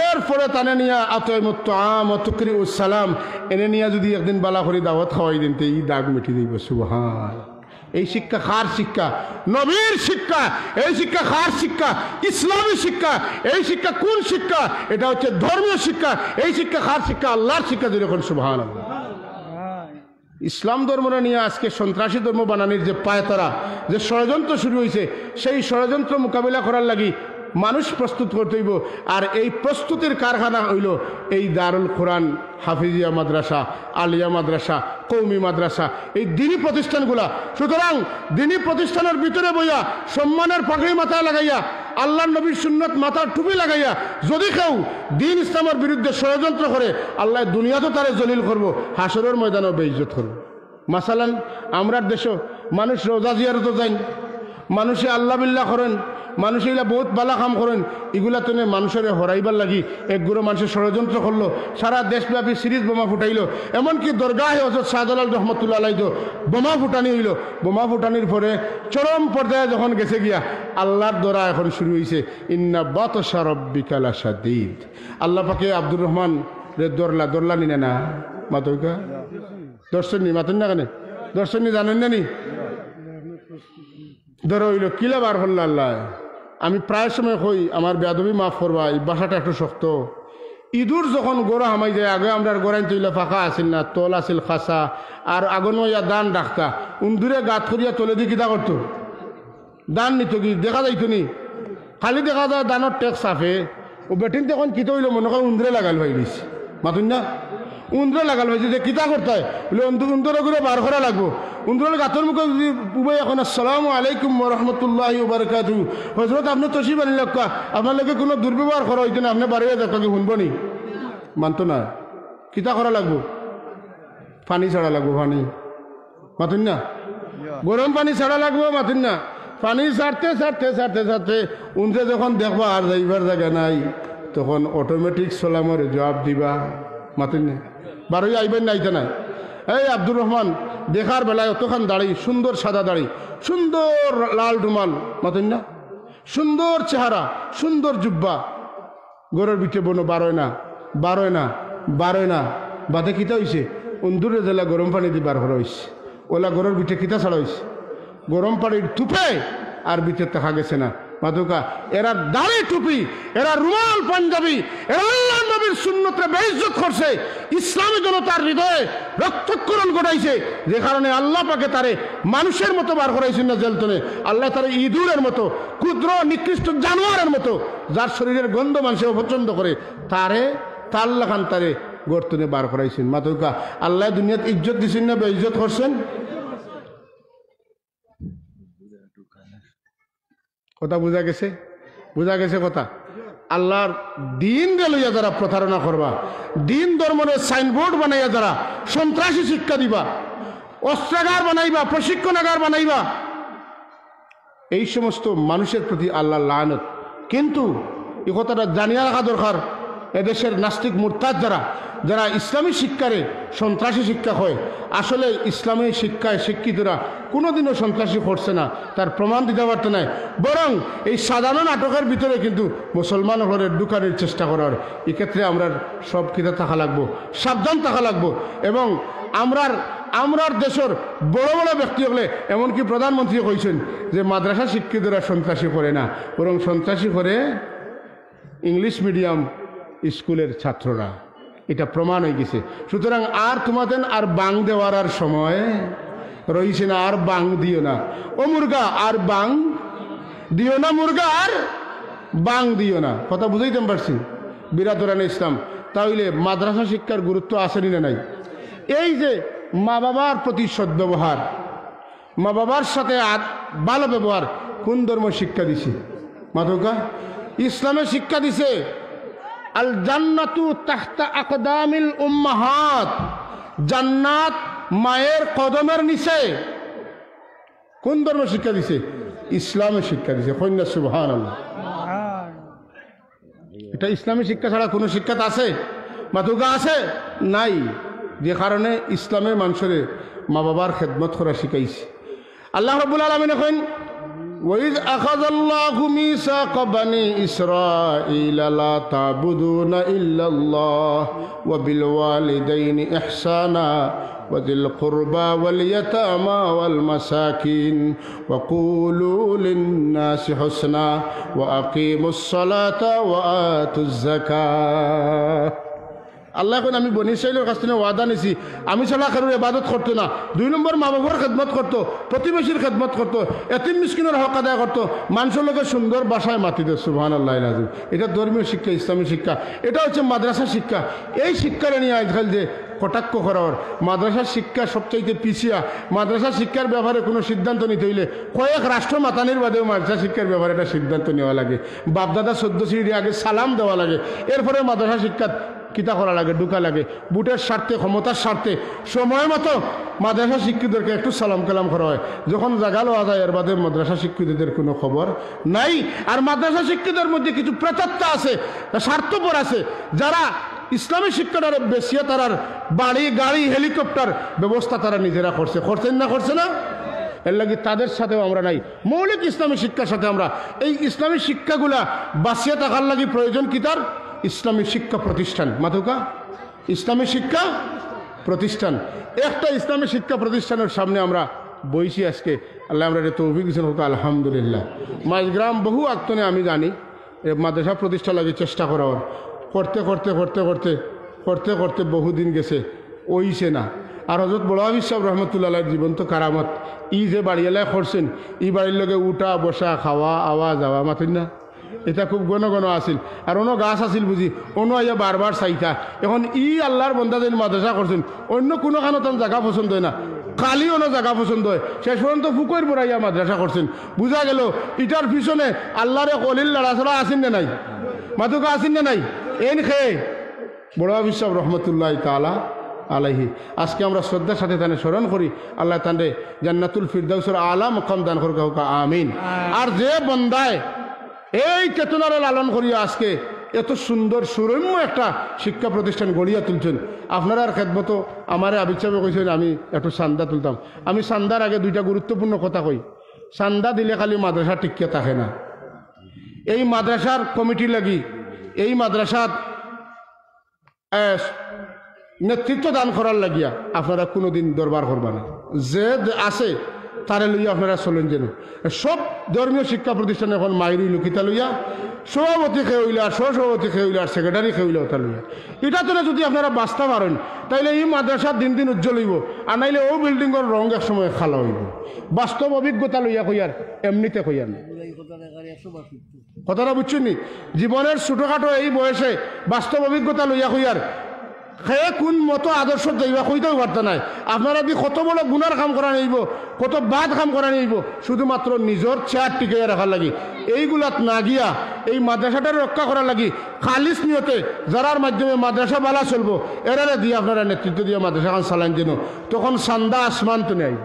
এরপরে তানে নিয়া আতয়মত আম অতকরি সালাম এনে নিয়া যদি একদিন বালা করে দাওয়াত খাওয়াই দিন, তো এই দাগ মিটি দিব। সুবহান। এই শিক্ষা কার শিক্ষা? নবীর শিক্ষা। এই শিক্ষা কার শিক্ষা? ইসলামী শিক্ষা। এই শিক্ষা কোন শিক্ষা? এটা হচ্ছে ধর্মীয় শিক্ষা। এই শিক্ষা কার শিক্ষা? আল্লাহর শিক্ষা। যেরকম সুবহানাল্লাহ। ইসলাম ধর্মটা নিয়ে আজকে সন্ত্রাসী ধর্ম বানানোর যে পায়তারা, যে ষড়যন্ত্র শুরু হয়েছে, সেই ষড়যন্ত্র মোকাবিলা করার লাগি মানুষ প্রস্তুত করতে হইব। আর এই প্রস্তুতির কারখানা হইল এই দারুল কোরআন, হাফিজিয়া মাদ্রাসা, আলিয়া মাদ্রাসা, কৌমি মাদ্রাসা, এই দিনী প্রতিষ্ঠানগুলা। সুতরাং দিনী প্রতিষ্ঠানের ভিতরে বইয়া সম্মানের পাগড়ি মাথায় লাগাইয়া, আল্লাহ নবীর সুন্নত মাথার টুপি লাগাইয়া যদি কেউ দিন ইসলামের বিরুদ্ধে ষড়যন্ত্র করে, আল্লাহ দুনিয়াতেও তারে জলিল করবো, হাসরের ময়দানেও বেইজ্জত করবো। মাসালান আমরার দেশও মানুষ রোজা জিয়ারত যান, মানুষে আল্লাহ বিল্লাহ করেন, মানুষ এগুলা বহুত বালা কাম করেন, এগুলা তো মানুষের হরাইবার লাগি একগুলো মানুষের ষড়যন্ত্র করলো, সারা দেশব্যাপী সিরিজ বোমা ফুটাইলো। এমনকি দরগাহে হযরত শাহজালাল রহমতুল্লাহ আলাইহি বোমা ফুটানি হইল। বোমা ফুটানির পরে চরম পর্যায়ে যখন গেছে গিয়া, আল্লাহর দরা এখন শুরু হয়েছে, ইন্না বাতশা রাব্বিকা লাশাদীদ। আল্লাহ পাকে আব্দুর রহমান রে দরলা নিনে না মাতকা দর্শন নি মাতেন না কেন দর্শন নি জানেন না নি ধর হইল কিলা বার হল আল্লাহ। আমি প্রায় সময় কই আমার বেয়াদবি মাফ করবা, এই বাসাটা একটু শক্ত। ইঁদুর যখন গোড়া হামাই যায়, আগে আমরা গোড়াইন তৈলে ফাঁকা আসিল না, তল আসিল খাসা, আর আগন ইয়া দান ডাকতা, উন্দুরে গাত করিয়া তলে দিয়ে কিতা করতো, দান নিত কি দেখা যাইতো নি, খালি দেখা যায় দানের টেক সাফে। ও বেটিন তখন কিতা হইলো মনে হয় উন্দরে লাগাল ভাই দিস মাতুন না, উন্দরে লাগাল ভাইছে যে কিতা করতে হয় বলে উন্দরে করে বার করা লাগবো। উন্দরের গাতর মুখে যদি উবাই এখন আসসালামু আলাইকুম রহমতুল্লাহি ওয়া বারাকাতুহু, হযরত আপনি তশরিফ আনিল, আপনার লোকে কোনো দুর্ব্যবহার করা হইতো না, আপনি বাড়িয়ে দেখি শুনবো নি, মানতো না। কিতা করা লাগবো? পানি ছাড়া লাগবো, পানি মাতুন না, গরম পানি ছাড়া লাগবো মাতুন না। পানি ছাড়তে ছাড়তে ছাড়তে ছাড়তে উনতে যখন দেখবা আর যাইবার জায়গা নাই, তখন অটোমেটিক সালামের জবাব দিবা মাতুন না, বারোই আইবেন নাইতে নাই। এই আব্দুর রহমান দেখার বেলায় অতখান দাড়ি, সুন্দর সাদা দাড়ি, সুন্দর লাল রুমাল মাতুন না, সুন্দর চেহারা, সুন্দর জুব্বা, গরুর বিটে বনো বারোয় না, বারোয় না, বারোয় না, বাদে কিতা হয়েছে? উন্দুরে জেলা গরম পানি দিয়ে বার করা হয়েছে। ওলা গরুর বিটে কিতা ছাড়া হয়েছে? গরম পানির টুপে আর বিটে দেখা গেছে না মাতুকা। এরা দাড়ি টুপি, এরা রুমাল পাঞ্জাবি, এরা আল্লাহ নবীর সুন্নতে বেইজ্জত করছে, ইসলামী জনতার হৃদয়ে রক্তক্ষরণ ঘটাইছে, যে কারণে আল্লাহ পাকে তারে মানুষের মতো বার করাইছেন না জেলতনে। আল্লাহ তারে ইঁদুরের মতো, ক্ষুদ্র নিকৃষ্ট জানোয়ারের মতো, যার শরীরের গন্ধ মানুষে অপছন্দ করে, তারে তার লাখান তারে গর্তনে বার করাইছেন। মাতকা আল্লাহ দুনিয়াত ইজ্জত দিছেন না বেইজ্জত করছেন? কথা বোঝা গেছে? বোঝা গেছে কথা? আল্লাহর দিন লইয়া যারা প্রতারণা করবা, দিন ধর্মের সাইনবোর্ড বানাইয়া যারা সন্ত্রাসী শিক্ষা দিবা, অস্ত্রাগার বানাইবা, প্রশিক্ষণাগার বানাইবা, এই সমস্ত মানুষের প্রতি আল্লাহ লানত। কিন্তু এই কথাটা জানিয়া রাখা দরকার, এদেশের নাস্তিক মুরতাদ যারা যারা ইসলামী শিক্ষারে সন্ত্রাসী শিক্ষা হয়, আসলে ইসলামী শিক্ষায় শিক্ষিতরা কোনোদিনও সন্ত্রাসী করছে না, তার প্রমাণ দিতে পারতে নাই। বরং এই সাধারণ নাটকের ভিতরে কিন্তু মুসলমান হলের ঢুকানোর চেষ্টা করার, এক্ষেত্রে আমরা সব কিতা থাকা লাগবো, সাবধান থাকা লাগবো। এবং আমরার দেশের বড় বড় ব্যক্তি হলে, এমনকি প্রধানমন্ত্রী কইছেন যে মাদ্রাসা শিক্ষিতরা সন্ত্রাসী করে না, বরং সন্ত্রাসী করে ইংলিশ মিডিয়াম স্কুলের ছাত্ররা। এটা প্রমাণ হয়ে গেছে। সুতরাং আর তোমাদের আর বাং দেওয়ার আর সময় রইছে না, আর বাং দিও না। ও মুরগা আর বাং দিও না, মুরগা আর বাং দিও না। কথা বুঝাইতে পারছি বিরাদরান ইসলাম? তাহলে মাদ্রাসা শিক্ষার গুরুত্ব আসেনি না নাই? এই যে মা বাবার প্রতি সদ্ব্যবহার, মা বাবার সাথে ভালো ব্যবহার, কোন ধর্ম শিক্ষা দিছে? মাধকা ইসলামে শিক্ষা দিছে আল জান্নাতু তাহতা আকদামিল উম্মাহাত, জান্নাত মায়ের কদমের নিচে। কোন ধর্ম শিক্ষা দিছে? ইসলামে শিক্ষা দিছে। কন্যা সুবহানাল্লাহ। এটা ইসলামী শিক্ষা ছাড়া কোনো শিক্ষা আছে? মাতুকা আছে? নাই। যে কারণে ইসলামে মানুষের মা বাবার খেদমত করা শিখাইছে। আল্লাহ রাব্বুল আলামিন এখন وَإِذْ أَخَذَ اللَّهُ مِيثَاقَ بَنِي إِسْرَائِيلَ لَا تَعْبُدُونَ إِلَّا اللَّهَ وَبِالْوَالِدَيْنِ إِحْسَانًا وَذِي الْقُرْبَى وَالْيَتَامَى وَالْمَسَاكِينِ وَقُولُوا لِلنَّاسِ حُسْنًا وَأَقِيمُوا الصَّلَاةَ وَآتُوا الزَّكَاةَ। আল্লাহ এখন আমি বনি ইসরাইলের কাছ থেকে ওয়াদা নিছি, আমি ছাড়া কারোর ইবাদত করতো না। 2 নম্বর মা বাবার খেদমত করতো, প্রতিবেশীর খেদমত করতো, এতিম মিসকিনের হক আদায় করতো, মানুষের লোকের সুন্দর বাসায় মাতিত। সুবহানাল্লাহ আযীম। এটা ধর্মীয় শিক্ষা, ইসলামী শিক্ষা। এটা হচ্ছে মাদ্রাসা শিক্ষা। এই শিক্ষাটা নিয়ে আজকাল যে কটাক্ষ করার, মাদ্রাসার শিক্ষা সবচাইতে পিছিয়া, মাদ্রাসা শিক্ষার ব্যাপারে কোনো সিদ্ধান্ত নিতে হইলে কয়েক রাষ্ট্র মাতানির বাদেও মাদ্রাসা শিক্ষার ব্যাপারে একটা সিদ্ধান্ত নেওয়া লাগে। বাপদাদা 14 সিঁড়ি আগে সালাম দেওয়া লাগে, এরপরে মাদ্রাসা শিক্ষা কিতা করা লাগে, ঢুকা লাগে। বুটের স্বার্থে, ক্ষমতার স্বার্থে সময় মতো মাদ্রাসা শিক্ষিতদেরকে একটু সালাম কালাম করা হয়। যখন জাগা লওয়া যায় এর বাদে মাদ্রাসা শিক্ষিতদের কোনো খবর নাই। আর মাদ্রাসা শিক্ষিতদের মধ্যে কিছু প্রেতাত্মা আছে, স্বার্থপর আছে, যারা ইসলামী শিক্ষাটার বেশি তারার বাড়ি, গাড়ি, হেলিকপ্টার ব্যবস্থা তারা নিজেরা করছে। করছেন না? করছে না? এর লাগে তাদের সাথেও আমরা নাই। মৌলিক ইসলামী শিক্ষার সাথে আমরা এই ইসলামী শিক্ষাগুলা বাঁচিয়ে থাকার লাগে প্রয়োজন কি? তার ইসলামী শিক্ষা প্রতিষ্ঠান। মাতুকা ইসলামী শিক্ষা প্রতিষ্ঠান, একটা ইসলামী শিক্ষা প্রতিষ্ঠানের সামনে আমরা বইছি আজকে। আল্লাহ আমরা তৌফিক দিয়েছেন, হোক আলহামদুলিল্লাহ। মাইগ্রাম বহু আক্তনে আমি জানি মাদ্রাসা প্রতিষ্ঠা লাগে চেষ্টা করার, করতে করতে করতে করতে করতে করতে বহুদিন গেছে, ওইছে না। আর হজরত বড় হাফিজ সাহেব রহমতুল্লাহ জীবন্ত কারামত, ই যে বাড়িয়ালায় করছেন, ই বাড়ির লগে উঠা বসা, খাওয়া, আওয়া যাওয়া, মাতেন না? এটা খুব ঘন ঘন আসিল। আর অন্য গাছ আসিল বুঝি, অন্য আইয়া বারবার চাইতা। এখন ই আল্লাহর বন্দা যেন মাদ্রাসা করছেন, অন্য কোনো কারণে তার জায়গা পছন্দ হয় না, খালি অন্য জায়গা পছন্দ হয়। শেষ পর্যন্ত ফুকর বড়াইয়া মাদ্রাসা করছেন। বুঝা গেল ইটার পিছনে আল্লাহর এক অলিল লড়াছড়া আসেন না নাই? মাতুকা আসেন না নাই? এন খেয়ে বড় হাফিজ সাহেব রহমতুল্লাহ তাআলা আলাইহি আজকে আমরা শ্রদ্ধার সাথে তানে স্মরণ করি। আল্লাহ তান্ডে জান্নাতুল ফিরদাউসের আলা মকাম দান করুক, আমিন। আর যে বন্দায় এই চেতনারে লালন করিয়া আজকে এত সুন্দর সুরম্য একটা শিক্ষা প্রতিষ্ঠান গড়িয়া তুলছেন, আপনারা আর খেদমত আমারে আবিদ সাহেব কইছেন আমি একটু চান্দা তুলতাম। আমি চান্দার আগে 2টা গুরুত্বপূর্ণ কথা কই। চান্দা দিলে খালি মাদ্রাসা টিকিয়ে থাকে না। এই মাদ্রাসার কমিটি লাগি, এই মাদ্রাসার নেতৃত্ব দান করার লাগিয়া আপনারা কোনোদিন দরবার করবা না। যে আছে তারে লইয়া আপনারা চলেন যেন। সব ধর্মীয় শিক্ষা প্রতিষ্ঠানে এখন মাইর হইল কিতা লইয়া, সভাপতি খেয়ে হইল আর সহসভাপতি খেয়ে হইল আর সেক্রেটারি খেয়ে হইল ওটা লইয়া। এটা তো যদি আপনারা বাঁচতে পারেন তাইলে এই মাদ্রাসার দিন দিন উজ্জ্বল হইব, আর নাইলে ও বিল্ডিংয়ের রং এক সময় খালা হইব। বাস্তব অভিজ্ঞতা লইয়া কইয়ার, এমনিতে কইয়ার না। কথাটা বুঝছেন নি? জীবনের ছোটখাটো এই বয়সে বাস্তব অভিজ্ঞতা লইয়া কইয়ার সে কোন মতো আদর্শ যাইবা কইতেও পারত নাই। আপনারা দি কত বড় গুণার কাম করা নিব, কত বাদ কাম করা নিব, শুধুমাত্র নিজের চেয়ার টিকাইয়া রাখার লাগি। এইগুলাত না গিয়া এই মাদ্রাসাটার রক্ষা করার লাগি খালিস নিয়তে যারার মাধ্যমে মাদ্রাসা বালা চলবো এরারে দিয়ে আপনারা নেতৃত্ব দিয়ে মাদ্রাসা খান চালান যেন। তখন চান্দা আসমান তো নেই,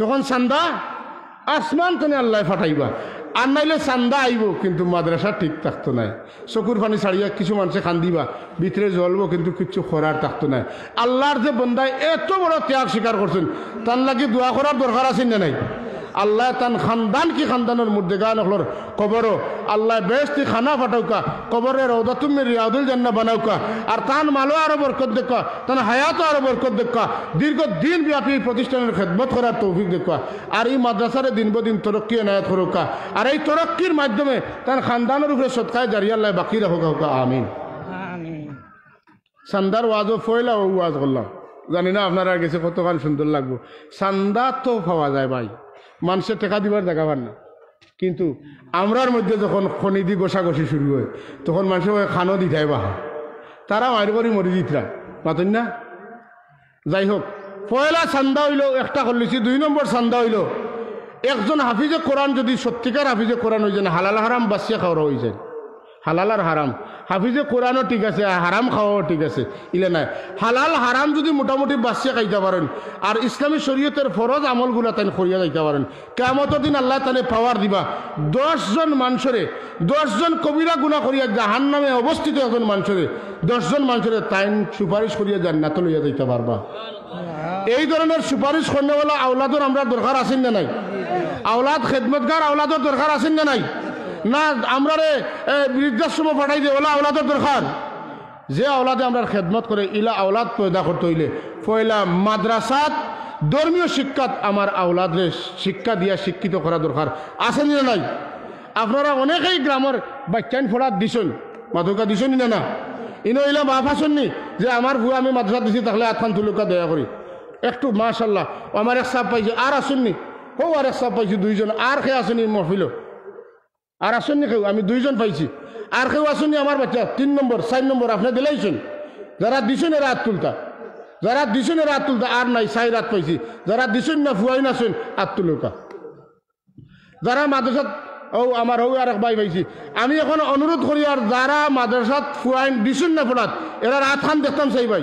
তখন চান্দা আসমান তো আল্লাহ ফাটাইবা। আর নাইলে চান্দা আইব কিন্তু মাদ্রাসা ঠিক থাকতো নাই। চকুর পানি ছাড়িয়া কিছু মানুষে কান্দিবা, ভিতরে জ্বলবো কিন্তু কিছু খরার থাকতো নাই। আল্লাহর যে বন্দায় এত বড় ত্যাগ স্বীকার করছেন, তার লাগি দোয়া করার দরকার আছে না নাই? আল্লাহ তান খানদান কি খানদানের মধ্যে গান হলর কবরও আল্লাহ বেশি খানা ফাটাউকা, কবরের রওদা তুমি রিয়াদুল জান্নাহ বানাউকা, আর তান মালো আরো বরকত দেখা, তান হায়াতও আরো বরকত দেখা, দীর্ঘদিন ব্যাপী প্রতিষ্ঠানের খেদমত করার তৌফিক দেখা, আর এই মাদ্রাসারে দিন বদিন তরক্কি এনায়ত করুকা, আর এই তরক্কির মাধ্যমে তার খানদানের উপরে সৎকায় জারিয়া আল্লাহ বাকি রাখুকা। আমিন। সান্দার ওয়াজও ফয়লা ও ওয়াজ করলাম, জানি না আপনারা গেছে কতক্ষণ সুন্দর লাগবো। সান্দা তো পাওয়া যায় ভাই, মানুষের টাকা দিবার জায়গা পান না, কিন্তু আমরার মধ্যে যখন খনি দি গোসাগসি শুরু হয় তখন মানুষের খানো দিতাই বাহা, তারা মারি করি মরি দিতরা মাতেন না। যাই হোক, পয়লা চান্দা হইল একটা করলিছি। 2 নম্বর চান্দা হইল একজন হাফিজে কোরআন যদি সত্যিকার হাফিজে কোরআন হয়ে যায়, হালাল হারাম বাঁচিয়া খাওয়া হয়ে যায়। হালাল আর হারাম, হাফিজে কোরআনও ঠিক আছে, হারাম খাওয়াও ঠিক আছে, ইলে নাই। হালাল হারাম যদি মোটামুটি বাঁচিয়া খাইতে পারেন আর ইসলামী শরীয়তের ফরজ আমলগুলা তাই করিয়া যাইতে পারেন, কিয়ামতের দিন আল্লাহ তানে পাওয়ার দিবা 10 জন মানুষরে, 10 জন কবিরা গুনাহ করিয়া জাহান্নামে অবস্থিত একজন মানুষরে 10 জন মানুষরে তাই সুপারিশ করিয়া জান্নাত লইয়া যাইতে পারবা। এই ধরনের সুপারিশ করনেওয়ালা আওলাদর আমরা দরকার আছেন না নাই? আওলাদ খেদমতগার আওলাদর দরকার আছেন না নাই? না আমরা রে বৃদ্ধাশ্রম পাঠাই দিয়ে ওলা আওলাদের দরকার। যে আওলাদে আমরা খেদমত করে ইলা আওলাদ পয়দা করতে হইলে পয়লা মাদ্রাসাত ধর্মীয় শিক্ষাত আমার আওলাদরে শিক্ষা দিয়া শিক্ষিত করা দরকার আছে না নাই? আপনারা অনেকেই গ্রামের বাচ্চান ফোড়াত দিছেন, মাদকা দিছেন না না? ইনো ইলা মাফ আসেননি যে আমার ভুয়া আমি মাদ্রাসা দিছি তাহলে আতখান তুলুকা দয়া করি একটু মাশাল্লাহ আমার এক সাপ পাইছে, আর আসেননি হো আর এক সাপ পাইছি 2 জন, আর খেয়ে আসেনি মহফিল আর আসেননি কেউ, আমি 2 জন পাইছি, আর কেউ আসেননি আমার বাচ্চা 3 নম্বর 4 নম্বর আপনি দিলাইছেন। যারা দিছেন এরা হাত তুলতা, যারা দিছেন এরা হাত তুলতা, আর নাই 4 রাত পাইছি। যারা দিছেন না ফুয়াই নাছেন হাত তুলুকা। যারা মাদ্রাসাত ও আমার হৌ আর এক ভাই পাইছি, আমি এখন অনুরোধ করি আর যারা মাদ্রাসাত ফুয়াইন দিছেন না ফোড়াত এরা রাত খান দেখতাম সেই ভাই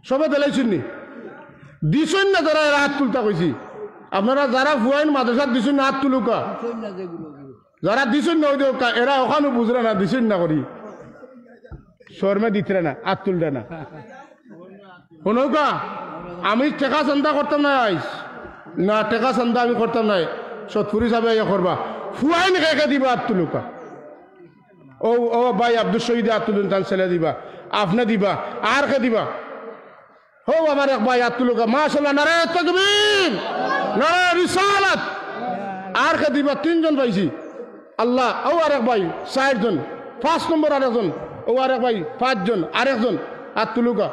সবে দিলাইছেন নি দিছেন না, যারা এরা হাত তুলতা কইছি। আপনারা যারা ফুয়াইন মাদ্রাসাত দিছেন না হাত তুলুকা, যারা দিছেন না ওই দেওকা এরা ওখানে বুঝলে না দিছেন না করি শর্মে দিতে না হাত তুলতে না। শোনৌকা আমি টেকা চান্দা করতাম না, আইস না টেকা চান্দা আমি করতাম নাই, সৎপুরি সাহেব ইয়ে করবা ফুয়াইন খেয়ে দিবা হাত তুলুকা। ও ও ভাই আব্দুল শহীদ হাত তুলুন তান ছেলে দিবা, আপনি দিবা, আর কে দিবা হো আমার এক ভাই হাত তুলুকা মাশাআল্লাহ নারায়ে তাকবীর নারায়ে রিসালাত, আর কে দিবা 3 জন পাইছি আল্লাহ। ও আর এক ভাই 4 জন, 5 নম্বর আর একজন, ও আর এক ভাই 5 জন, আর একজন হাত তুলুকা।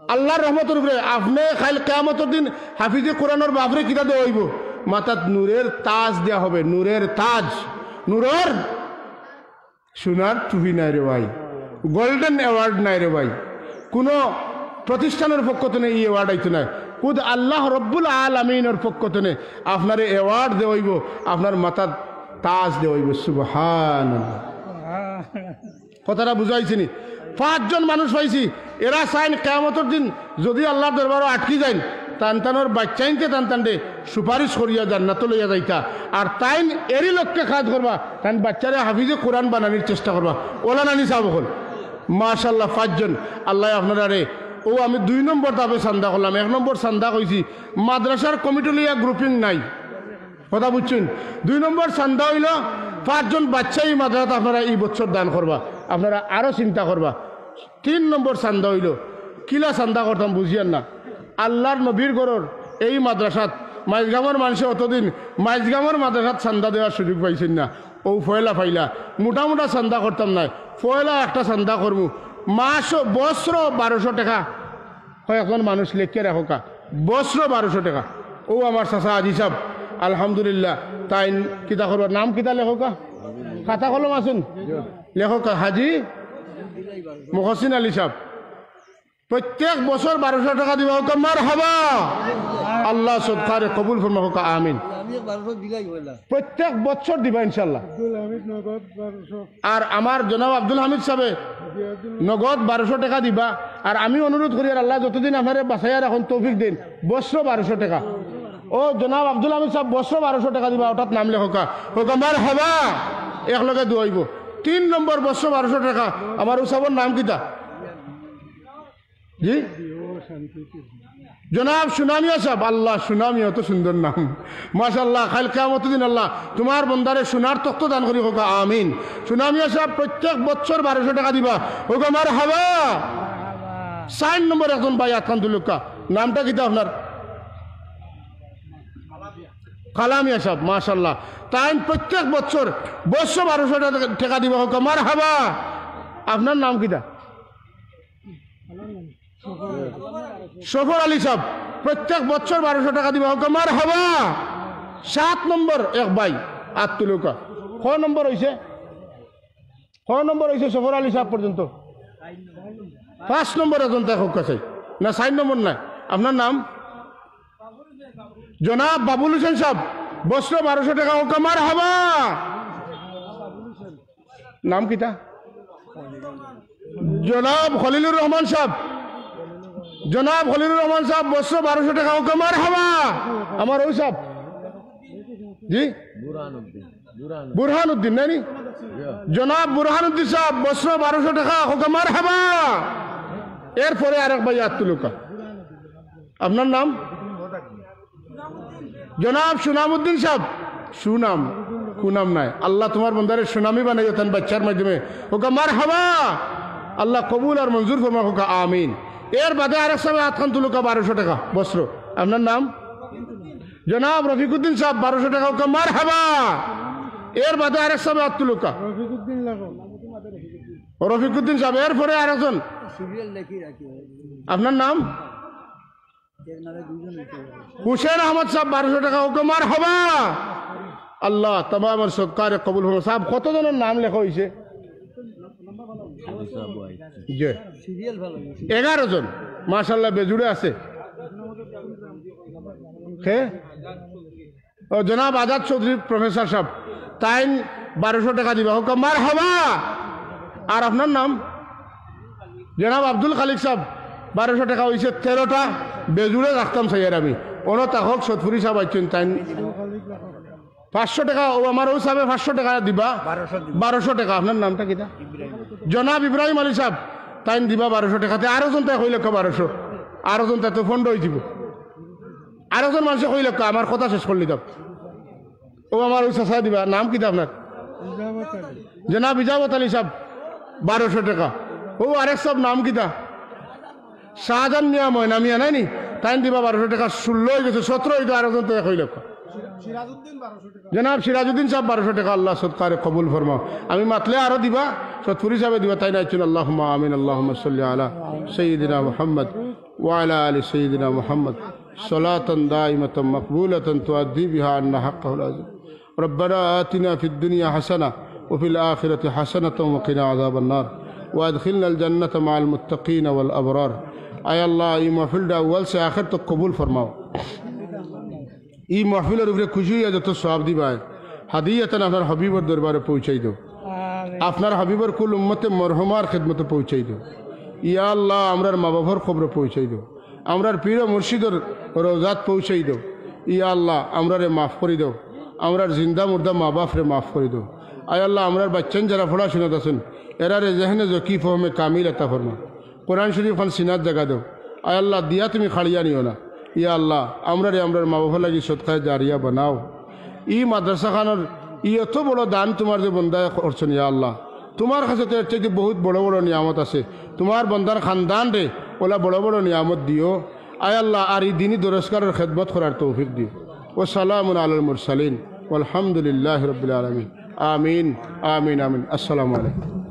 আল্লাহর রহমতের উপরে আপনি খাইল কিয়ামতের দিন হাফিজে কোরআনের বাপরে কিতা দেওয়া হইব, মাথাত নূরের তাজ দেওয়া হবে, নূরের তাজ, নূরের সোনার টুপি নাই রে ভাই, গোল্ডেন অ্যাওয়ার্ড নাই রে ভাই, কোনো প্রতিষ্ঠানের পক্ষ থেকে এই অ্যাওয়ার্ড আইতো না, খুদ আল্লাহ রব্বুল আলামিনের পক্ষ থেকে আপনার অ্যাওয়ার্ড দেওয়া হইব, আপনার মাথার তাজ দেওয়া হইব। সুবহানাল্লাহ, কথাটা বুঝাইছিনি? 5 জন মানুষ পাইছি, এরা চাইন কিয়ামতের দিন যদি আল্লাহর দরবারও আটকি যাইন তানতানোর বাচ্চাইনকে তানতানডে সুপারিশ করিয়া জান্নাত লইয়া যাইতা, আর তাইন এরই লক্ষ্যে কাজ করবা, তাইন বাচ্চারা হাফিজে কোরআন বানানির চেষ্টা করবা। ওলা নানি সাহেব হল মাশাল্লাহ 5 জন আল্লাহ আপনারা রে। ও আমি 2 নম্বর দাবে চান্দা করলাম। 1 নম্বর চান্দা কইছি মাদ্রাসার কমিটি লইয়া গ্রুপিং নাই, কথা বুঝছেন? 2 নম্বর চান্দা হইল 5 জন বাচ্চাই মাদ্রাসাত আপনারা এই বছর দান করবা, আপনারা আরো চিন্তা করবা। 3 নম্বর চান্দা হইল কিলা চান্দা করতাম বুঝিয়ান না, আল্লাহর নবীর গরর এই মাদ্রাসাত মাইজগামর মানুষে অতদিন মাইজগামর মাদ্রাসাত চান্দা দেওয়ার সুযোগ পাইছেন না। ও ফয়লা ফাইলা মোটা চান্দা করতাম না, ফয়লা একটা চান্দা করবো মাস বস্ত্র 1200 টাকা কয়েকজন মানুষ লেখকে রাখোকা বস্ত্র 1200 টাকা। ও আমার চাচা আজি সাহেব আলহামদুলিল্লাহ তাই কিতা করবার নাম কিতা লেখকা খাতা কলম আছেন লেখক হাজি মহসিন আলী সাহেব প্রত্যেক বছর 1200 টাকা দিবা হোক মার হাবা আল্লাহ সদকারে কবুল ফরমা হোক আমিন। প্রত্যেক বছর দিবা ইনশাল্লাহ। আর আমার জনাব আব্দুল হামিদ সাহেব নগদ 1200 টাকা দিবা। আর আমি অনুরোধ করি আর আল্লাহ যতদিন আপনারা বাসাইয়া রাখুন তৌফিক দিন বস্ত্র 1200 টাকা। ও জনাব আব্দুল হামিদ সাহেব বস্ত্র 1200 টাকা দিবা ওটার নাম লেখকা হোক মার হাবা একলগে দুয়াইব। 3 নম্বর বস্ত্র 1200 টাকা আমার উৎসবের নাম কিতা জি জনাব সুনামিয়া সাহেব। আল্লাহ সুনামিয়া তো সুন্দর নাম মাশাআল্লাহ। কাল কিয়ামত দিন আল্লাহ তোমার বন্দারে সোনার তখ্ত দান করি হোক আমিন। সুনামিয়া সাহেব প্রত্যেক বছর 1200 টাকা দিবা হোক আমার হাবা। 4 নম্বর একজন ভাই আতখান দুলুকা নামটা কিতা আপনার কালামিয়া সাহেব মাশাআল্লাহ। তাই প্রত্যেক বছর 1200 টাকা দিবা হোক আমার হাবা। আপনার নাম কিতা সফর আলী সাহেব প্রত্যেক বছর 1200 টাকা দিবা হোক আমার হাবা। 7 নম্বর এক ভাই আত্মলুকা কয় নম্বর হয়েছে সফর আলী সাহেব পর্যন্ত 5 নম্বর এখন তাই হোক কাছে না 4 নম্বর নাই। আপনার নাম জনাব বাবুল হোসেন সাহেব বস্ত্র 1200 টাকা হোক আমার হাবা। নাম কিতা জনাব খলিলুর রহমান সাহেব বস্ত্র 1200 টাকা হোক আমার হাবা। আমার ওই সাহেব জি বুরহানুদ্দিন নাই জনাব বুরহানুদ্দিন সাহেব বস্ত্র 1200 টাকা হোক আমার হাবা। এরপরে আরেক ভাই আত্মলুকা আপনার নাম জনাব সুনামউদ্দিন সাহেব সুনাম নাই আল্লাহ তোমার বন্দারে সুনামি বানাই তেন বাচ্চার মাধ্যমে হোক আমার হাবা। আল্লাহ কবুল আর মঞ্জুর ফরমা হোক আমিন। এর বাদে আরেক সাহেব আতখান তুলুকা 1200 টাকা বস্ত্র। আপনার নাম জনাব রফিকুদ্দিন সাহেব 1200 টাকা হোক মার হাবা। এর বাদে আরেক সাহেব আত তুলুকা রফিকুদ্দিন সাহেব। এরপরে আরেকজন আপনার নাম হুসেন আহমদ সাহেব 1200 টাকা হোক মার হাবা। আল্লাহ তামাম সদকারে কবুল ফরমা। সাহেব কতজনের নাম লেখা হয়েছে 11 জন মাশাআল্লাহ বেজুড়ে আছে। ও জনাব আজাদ চৌধুরী প্রফেসর সাহেব তাই 1200 টাকা দিবা হোক মার হাবা। আর আপনার নাম জনাব আব্দুল খালিক সাহেব 1200 টাকা হয়েছে। 13টা বেজুড়ে রাখতাম সাইয়ার আমি অন তাহক সতপুরি সাহেব আইছেন তাই 500 টাকা। ও আমার ও সাহেব 500 টাকা দিবা 1200 টাকা। আপনার নামটা কিতা জনাব ইব্রাহিম আলী সাহেব তাই দিবা 1200 টাকাতে। আরেকজন তাই কই লক্ষ 1200 আরেকজন তাই তো ফন্ড হয়ে দিব। আরেকজন মানুষ কই লক্ষ আমার কথা শেষ করলি দাও। ও আমার ওই চাষা দিবা নাম কিতা আপনার জনাব ইজাবত আলী সাহেব 1200 টাকা। ও আরেক সব নাম কিতা শাহজাহান মিয়া ময়না মিয়া নাই নি তাই দিবা 1200 টাকা। 16 হয়ে গেছে 17 হইতো আরেকজন তাই কই লক্ষ জনাব সিরাজউদ্দিন সাহেব 1200 টাকা। আল্লাহ সদকারে কবুল ফরমাও। আমি মাতলে আরো দিবা সতপুরি সাহেব দিবা তাই না আইছেন। আল্লাহুম্মা আমিন আল্লাহুম্মা সাল্লি আলা সাইয়্যিদিনা মুহাম্মদ ওয়া আলা আলি সাইয়্যিদিনা মুহাম্মদ সালাতান দাইমাতান মাকবুলাতান তুআদ্দি বিহা আন্না হাক্কাহুল আযীম। রব্বানা আতিনা ফিদ দুনিয়া হাসানাহ ওয়া ফিল আখিরাতি হাসানাতান ওয়া কিনা আযাবান নার ওয়া আদখিলনাল জান্নাতা মাআল মুত্তাকিন ওয়াল আবরার। আয় আল্লাহ এই মাহফিলটা আউয়াল সে আখির তক কবুল ফরমাও। এই মাহফিলের উপরে খুশি হইয়া যত সওয়াব দিবায় হাদিয়াতান আপনার হাবিবর দরবারে পৌঁছাই দাও। আপনার হাবিবর কুল উম্মতে মরহুমার খেদমতে পৌঁছাই দাও। ইয়া আল্লাহ আমরার মা বাবার খবরে পৌঁছাই দাও। আমরার পীর মুর্শিদর রওজাত পৌঁছাই দাও। ইয়া আল্লাহ আমরারে মাফ করে দাও। আমরার জিন্দা মুর্দা মা বাপরে মাফ করে দাও। আয় আল্লাহ আমরার বাচ্চান যারা পড়াশোনাত আছেন এরারে জেহনে জকি ফহমে কামিল আতা ফরমা। কোরআন শরীফ খান সিনাত জাগা দাও। আয় আল্লাহ দিয়া তুমি খাড়িয়া নিও না। ইয়া আল্লাহ আমরারে আমরার মা বাবা লাগি সদকায়ে জারিয়া বানাও। ই মাদ্রাসা খানোর ই এত বড় দান তোমার যে বন্দায় করছেন ইয়া আল্লাহ তোমার কাছে তো এর চাইতে বহুত বড় বড় নিয়ামত আছে। তোমার বন্দার খানদান রে ওলা বড় বড় নিয়ামত দিও। আয় আল্লাহ আর এই দিনই দরস্কারের খেদমত করার তৌফিক দিও ও সালামুন আলাল মুরসালিন আলহামদুলিল্লাহ রবিল আলমিন আমিন আমিন আমিন আসসালামু আলাইকুম